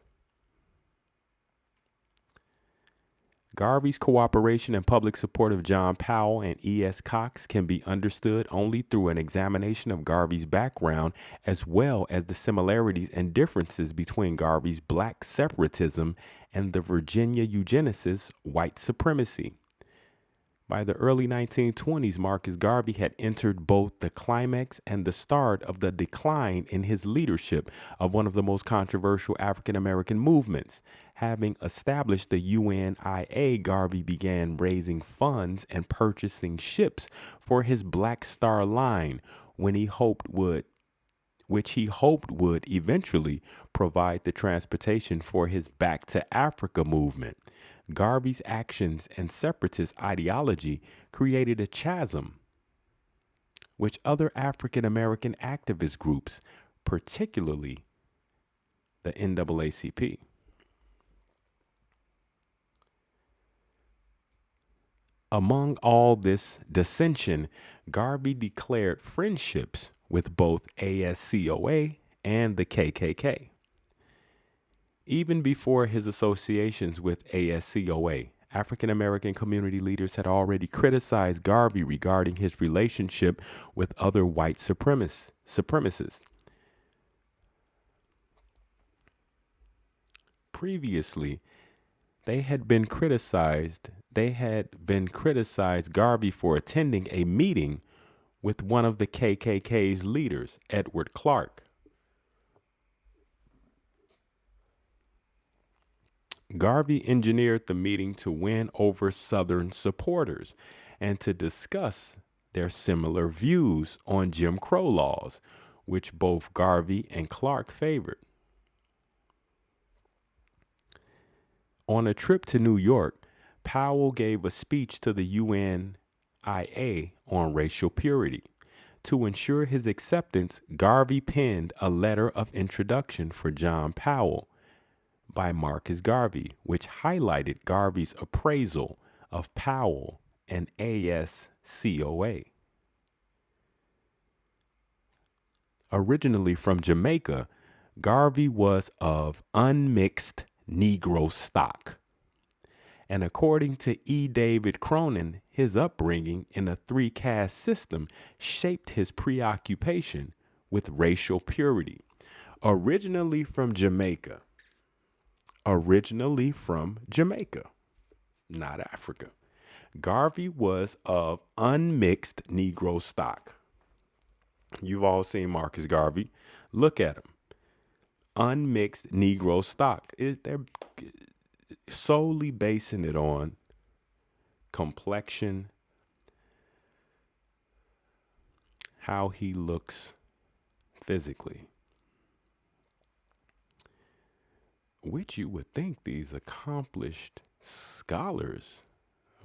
Garvey's cooperation and public support of John Powell and E.S. Cox can be understood only through an examination of Garvey's background, as well as the similarities and differences between Garvey's black separatism and the Virginia eugenicists' white supremacy. By the early 1920s, Marcus Garvey had entered both the climax and the start of the decline in his leadership of one of the most controversial African American movements. Having established the UNIA, Garvey began raising funds and purchasing ships for his Black Star Line, which he hoped would eventually provide the transportation for his Back to Africa movement. Garvey's actions and separatist ideology created a chasm which other African American activist groups, particularly the NAACP. Among all this dissension, Garvey declared friendships with both ASCOA and the KKK. Even before his associations with ASCOA, African American community leaders had already criticized Garvey regarding his relationship with other white supremacists. Previously, they had been criticized Garvey for attending a meeting with one of the KKK's leaders, Edward Clark. Garvey engineered the meeting to win over Southern supporters and to discuss their similar views on Jim Crow laws, which both Garvey and Clark favored. On a trip to New York, Powell gave a speech to the UNIA on racial purity. To ensure his acceptance, Garvey penned a letter of introduction for John Powell by Marcus Garvey, which highlighted Garvey's appraisal of Powell and ASCOA. Originally from Jamaica, Garvey was of unmixed Negro stock. And according to E. David Cronin, his upbringing in a three-caste system shaped his preoccupation with racial purity. Originally from Jamaica, not Africa. Garvey was of unmixed Negro stock. You've all seen Marcus Garvey. Look at him. Unmixed Negro stock. They're solely basing it on complexion, how he looks physically. Which you would think these accomplished scholars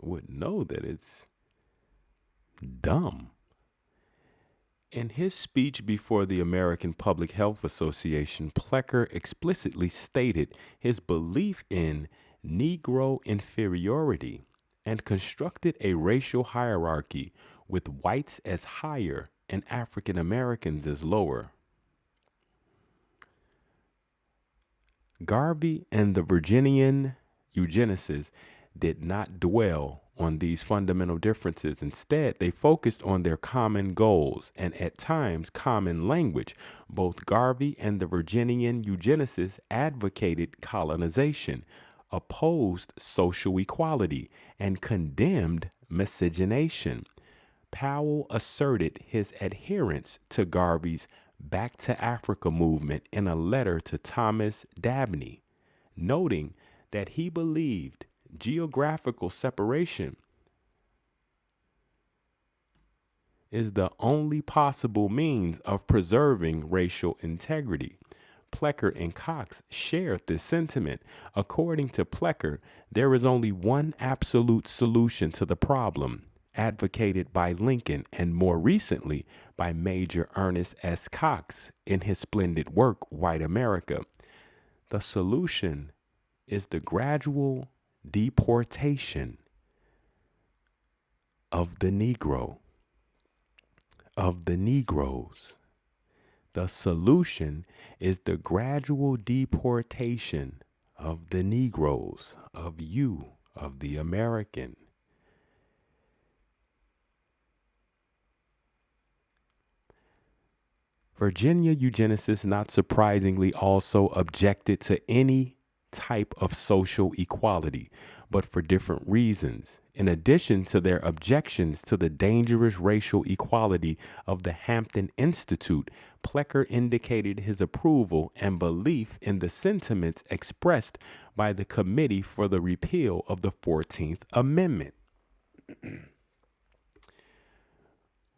would know that it's dumb. In his speech before the American Public Health Association, Plecker explicitly stated his belief in Negro inferiority and constructed a racial hierarchy with whites as higher and African Americans as lower. Garvey and the Virginian eugenicists did not dwell on these fundamental differences. Instead, they focused on their common goals and at times common language. Both Garvey and the Virginian eugenicists advocated colonization, opposed social equality, and condemned miscegenation. Powell asserted his adherence to Garvey's Back to Africa movement in a letter to Thomas Dabney, noting that he believed geographical separation is the only possible means of preserving racial integrity. Plecker and Cox shared this sentiment. According to Plecker, there is only one absolute solution to the problem, advocated by Lincoln and more recently by Major Ernest S. Cox in his splendid work, White America. The solution is the gradual deportation of the Negro, of the Negroes. The solution is the gradual deportation of the Negroes, of you, of the American. Virginia eugenicists, not surprisingly, also objected to any type of social equality, but for different reasons. In addition to their objections to the dangerous racial equality of the Hampton Institute, Plecker indicated his approval and belief in the sentiments expressed by the Committee for the Repeal of the 14th Amendment.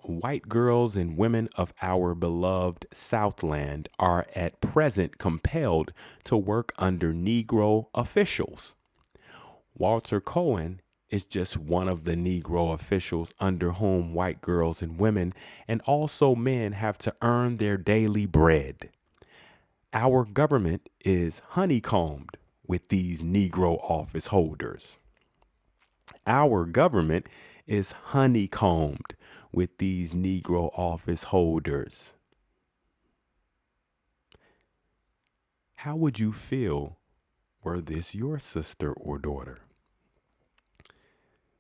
White girls and women of our beloved Southland are at present compelled to work under Negro officials. Walter Cohen is just one of the Negro officials under whom white girls and women and also men have to earn their daily bread. Our government is honeycombed with these Negro office holders. Our government is honeycombed with these Negro office holders. How would you feel were this your sister or daughter?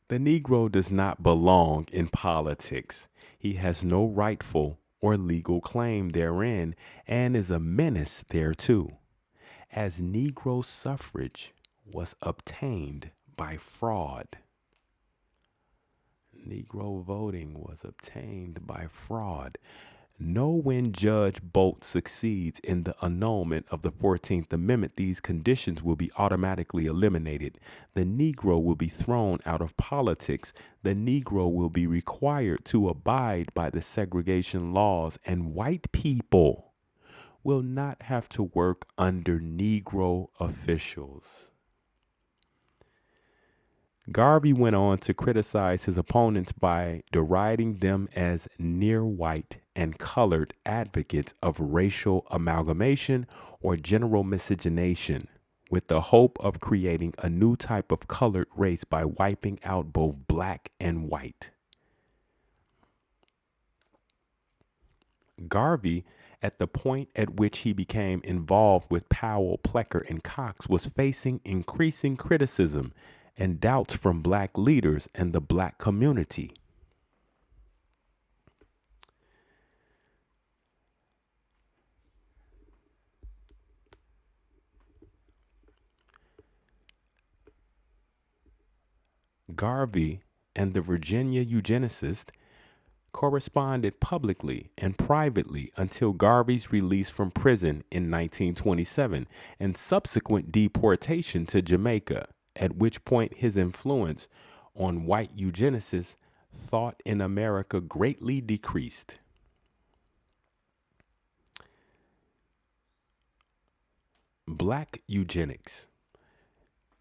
The Negro does not belong in politics. He has no rightful or legal claim therein and is a menace thereto. As Negro suffrage was obtained by fraud. Negro voting was obtained by fraud. Know when Judge Bolt succeeds in the annulment of the 14th Amendment, these conditions will be automatically eliminated. The Negro will be thrown out of politics. The Negro will be required to abide by the segregation laws, and white people will not have to work under Negro officials. Garvey went on to criticize his opponents by deriding them as near white and colored advocates of racial amalgamation or general miscegenation, with the hope of creating a new type of colored race by wiping out both black and white. Garvey, at the point at which he became involved with Powell, Plecker, and Cox, was facing increasing criticism and doubts from black leaders and the black community. Garvey and the Virginia eugenicists corresponded publicly and privately until Garvey's release from prison in 1927 and subsequent deportation to Jamaica, at which point his influence on white eugenicists' thought in America greatly decreased. Black eugenics.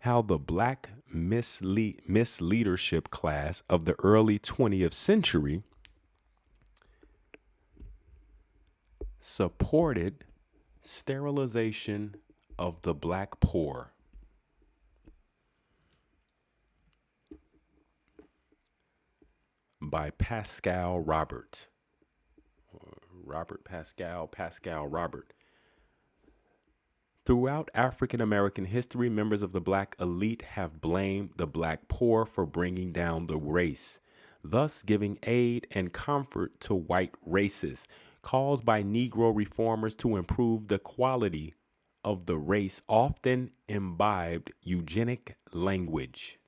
How the black misleadership class of the early 20th century supported sterilization of the black poor. By Pascal Robert. Robert Pascal, Pascal Robert. Throughout African American history, members of the black elite have blamed the black poor for bringing down the race, thus giving aid and comfort to white racists, calls by Negro reformers to improve the quality of the race often imbibed eugenic language.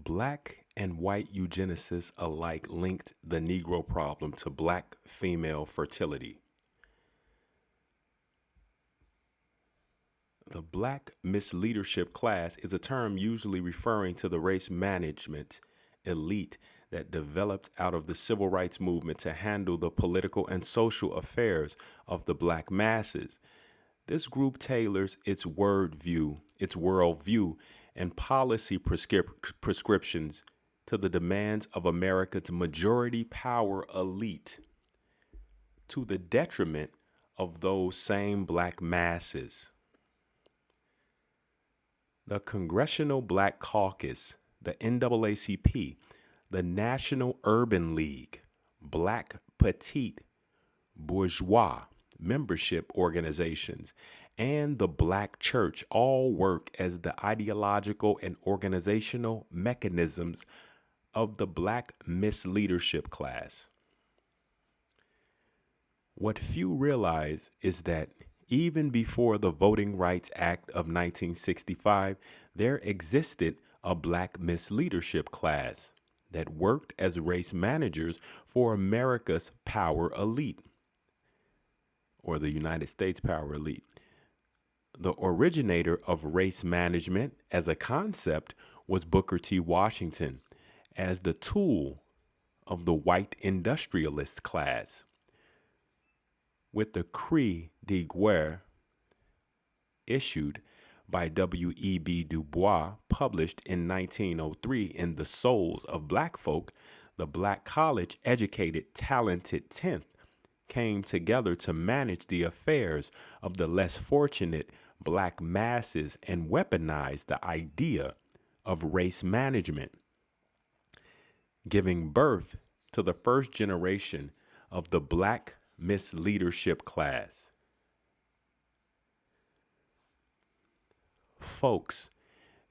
Black and white eugenicists alike linked the Negro problem to black female fertility. The black misleadership class is a term usually referring to the race management elite that developed out of the civil rights movement to handle the political and social affairs of the black masses. This group tailors its worldview, and policy prescriptions to the demands of America's majority power elite, to the detriment of those same black masses. The Congressional Black Caucus, the NAACP, the National Urban League, Black Petite Bourgeois membership organizations, and the Black Church all work as the ideological and organizational mechanisms of the black misleadership class. What few realize is that even before the Voting Rights Act of 1965, there existed a black misleadership class that worked as race managers for America's power elite, or the United States power elite. The originator of race management as a concept was Booker T. Washington as the tool of the white industrialist class. With the Cri de Guerre issued by W.E.B. Du Bois, published in 1903 in The Souls of Black Folk, the black college educated, talented 10th came together to manage the affairs of the less fortunate black masses and weaponize the idea of race management, giving birth to the first generation of the black misleadership class. Folks,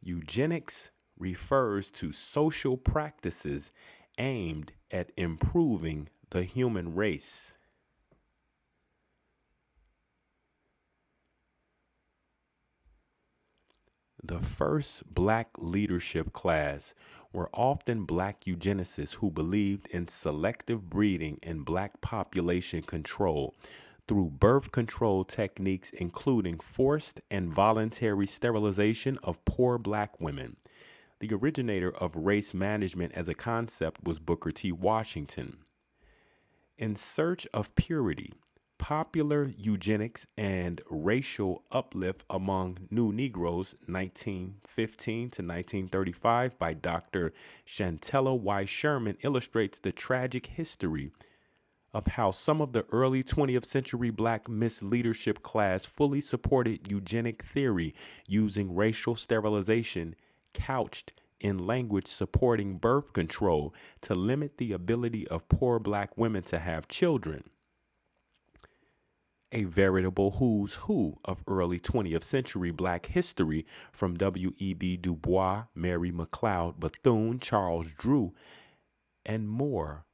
eugenics refers to social practices aimed at improving the human race. The first black leadership class were often black eugenicists who believed in selective breeding and black population control through birth control techniques, including forced and voluntary sterilization of poor black women. The originator of race management as a concept was Booker T. Washington. In Search of Purity, Popular Eugenics and Racial Uplift Among New Negroes, 1915 to 1935, by Dr. Chantella Y. Sherman, illustrates the tragic history of how some of the early 20th century black misleadership class fully supported eugenic theory using racial sterilization couched in language supporting birth control to limit the ability of poor black women to have children. A veritable who's who of early 20th century black history, from W.E.B. Du Bois, Mary McLeod Bethune, Charles Drew, and more,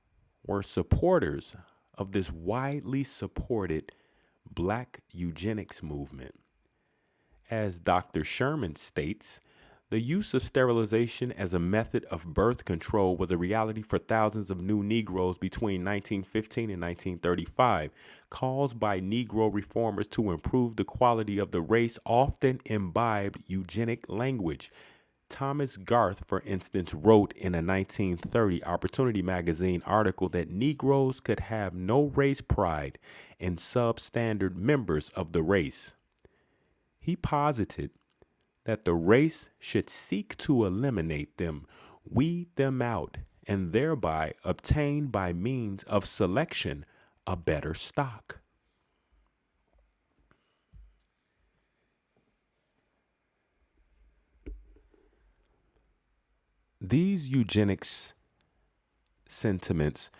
were supporters of this widely supported black eugenics movement. As Dr. Sherman states, the use of sterilization as a method of birth control was a reality for thousands of new Negroes between 1915 and 1935. Calls by Negro reformers to improve the quality of the race often imbibed eugenic language. Thomas Garth, for instance, wrote in a 1930 Opportunity magazine article that Negroes could have no race pride in substandard members of the race. He posited that the race should seek to eliminate them, weed them out, and thereby obtain by means of selection a better stock. These eugenics sentiments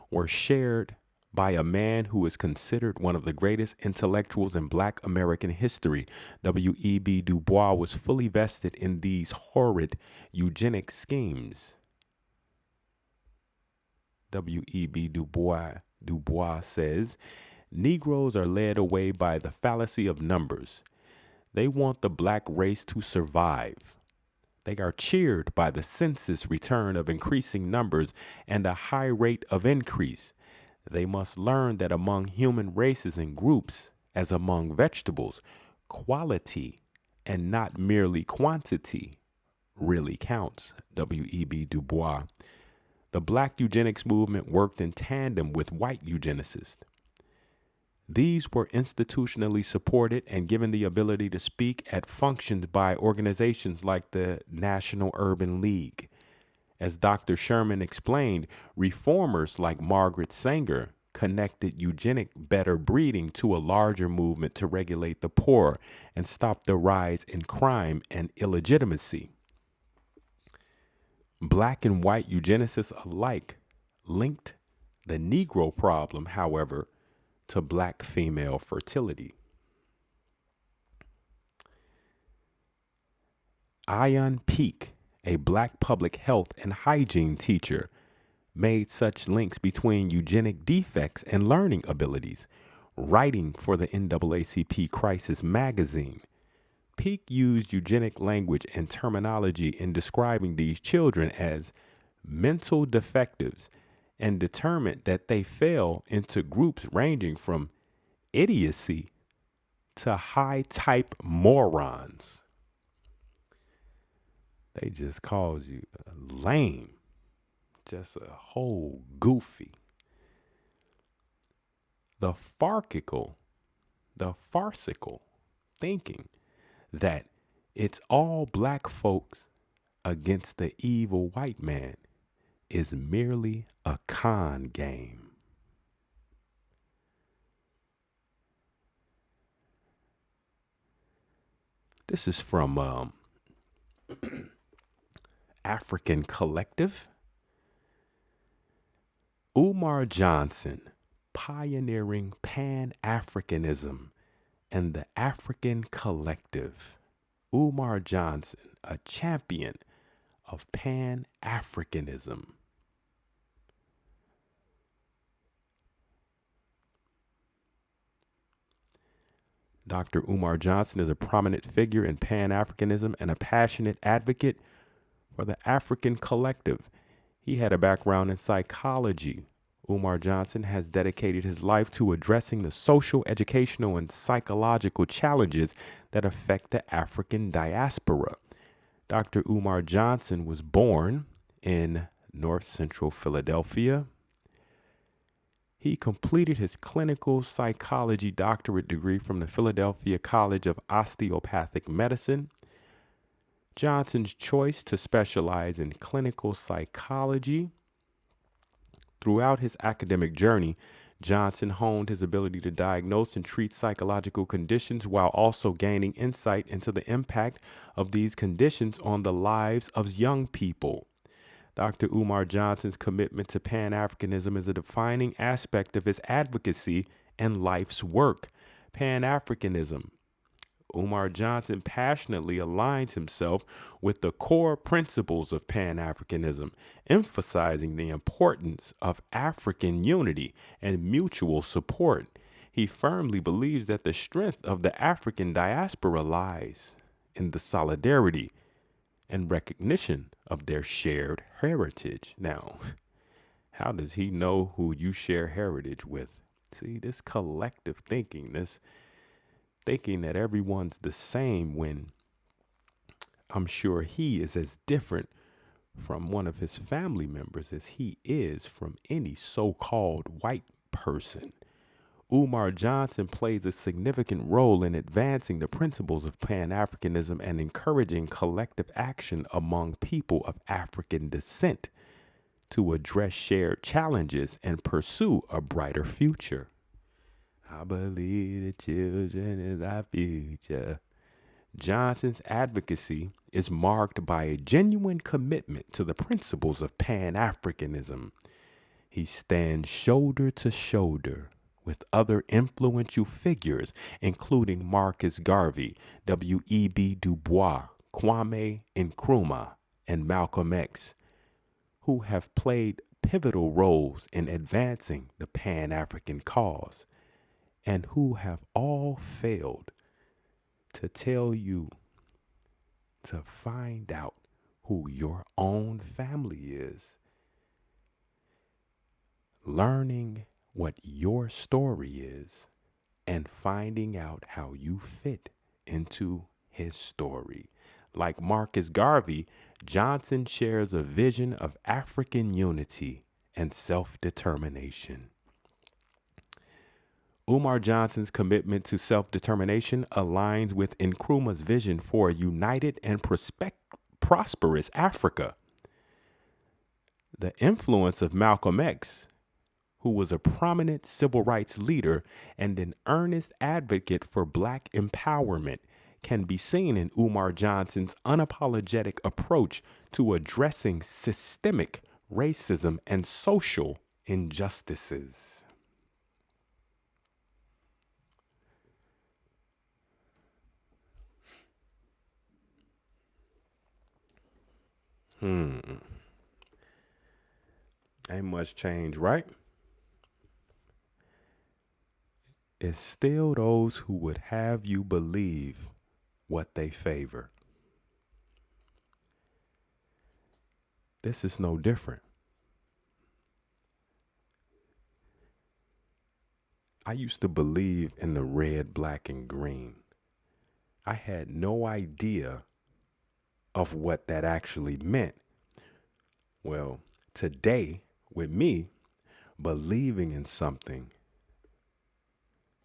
were shared by a man who is considered one of the greatest intellectuals in black American history. W.E.B. Du Bois was fully vested in these horrid eugenic schemes. W.E.B. Du Bois says, Negroes are led away by the fallacy of numbers. They want the black race to survive. They are cheered by the census return of increasing numbers and a high rate of increase. They must learn that among human races and groups, as among vegetables, quality and not merely quantity really counts. W.E.B. Du Bois. The black eugenics movement worked in tandem with white eugenicists. These were institutionally supported and given the ability to speak at functions by organizations like the National Urban League. As Dr. Sherman explained, reformers like Margaret Sanger connected eugenic better breeding to a larger movement to regulate the poor and stop the rise in crime and illegitimacy. Black and white eugenicists alike linked the Negro problem, however, to black female fertility. Ion Peake, a black public health and hygiene teacher, made such links between eugenic defects and learning abilities. Writing for the NAACP Crisis magazine, Peake used eugenic language and terminology in describing these children as mental defectives and determined that they fell into groups ranging from idiocy to high-type morons. They just called you lame, just a whole goofy. The farcical thinking that it's all black folks against the evil white man is merely a con game. This is from African Collective. Umar Johnson, pioneering Pan-Africanism and the African Collective. Umar Johnson, a champion of Pan-Africanism. Dr. Umar Johnson is a prominent figure in Pan-Africanism and a passionate advocate for the African Collective. He had a background in psychology, Umar Johnson has dedicated his life to addressing the social, educational, and psychological challenges that affect the African diaspora. Dr. Umar Johnson was born in North Central Philadelphia. He completed his clinical psychology doctorate degree from the Philadelphia College of Osteopathic Medicine. Johnson's choice to specialize in clinical psychology. Throughout his academic journey, Johnson honed his ability to diagnose and treat psychological conditions while also gaining insight into the impact of these conditions on the lives of young people. Dr. Umar Johnson's commitment to Pan-Africanism is a defining aspect of his advocacy and life's work. Pan-Africanism. Umar Johnson passionately aligns himself with the core principles of Pan-Africanism, emphasizing the importance of African unity and mutual support. He firmly believes that the strength of the African diaspora lies in the solidarity and recognition of their shared heritage. Now, how does he know who you share heritage with? See, this collective thinking, this thinking that everyone's the same when I'm sure he is as different from one of his family members as he is from any so-called white person. Umar Johnson plays a significant role in advancing the principles of Pan-Africanism and encouraging collective action among people of African descent to address shared challenges and pursue a brighter future. I believe the children is our future. Johnson's advocacy is marked by a genuine commitment to the principles of Pan-Africanism. He stands shoulder to shoulder with other influential figures, including Marcus Garvey, W.E.B. Du Bois, Kwame Nkrumah, and Malcolm X, who have played pivotal roles in advancing the Pan-African cause, and who have all failed to tell you to find out who your own family is. Learning what your story is and finding out how you fit into his story. Like Marcus Garvey, Johnson shares a vision of African unity and self-determination. Umar Johnson's commitment to self-determination aligns with Nkrumah's vision for a united and prosperous Africa. The influence of Malcolm X, who was a prominent civil rights leader and an earnest advocate for black empowerment, can be seen in Umar Johnson's unapologetic approach to addressing systemic racism and social injustices. Ain't much change, right? It's still those who would have you believe what they favor. This is no different. I used to believe in the red, black, and green. I had no idea of what that actually meant. Well, today, with me, believing in something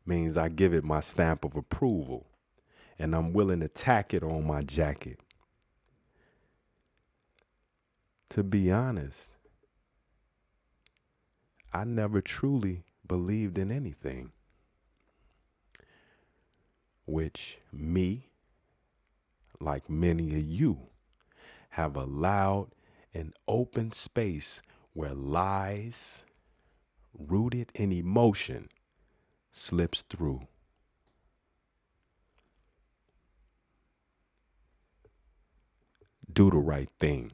means I give it my stamp of approval and I'm willing to tack it on my jacket. To be honest, I never truly believed in anything, which me, like many of you, have allowed an open space where lies rooted in emotion slips through. Do the right thing.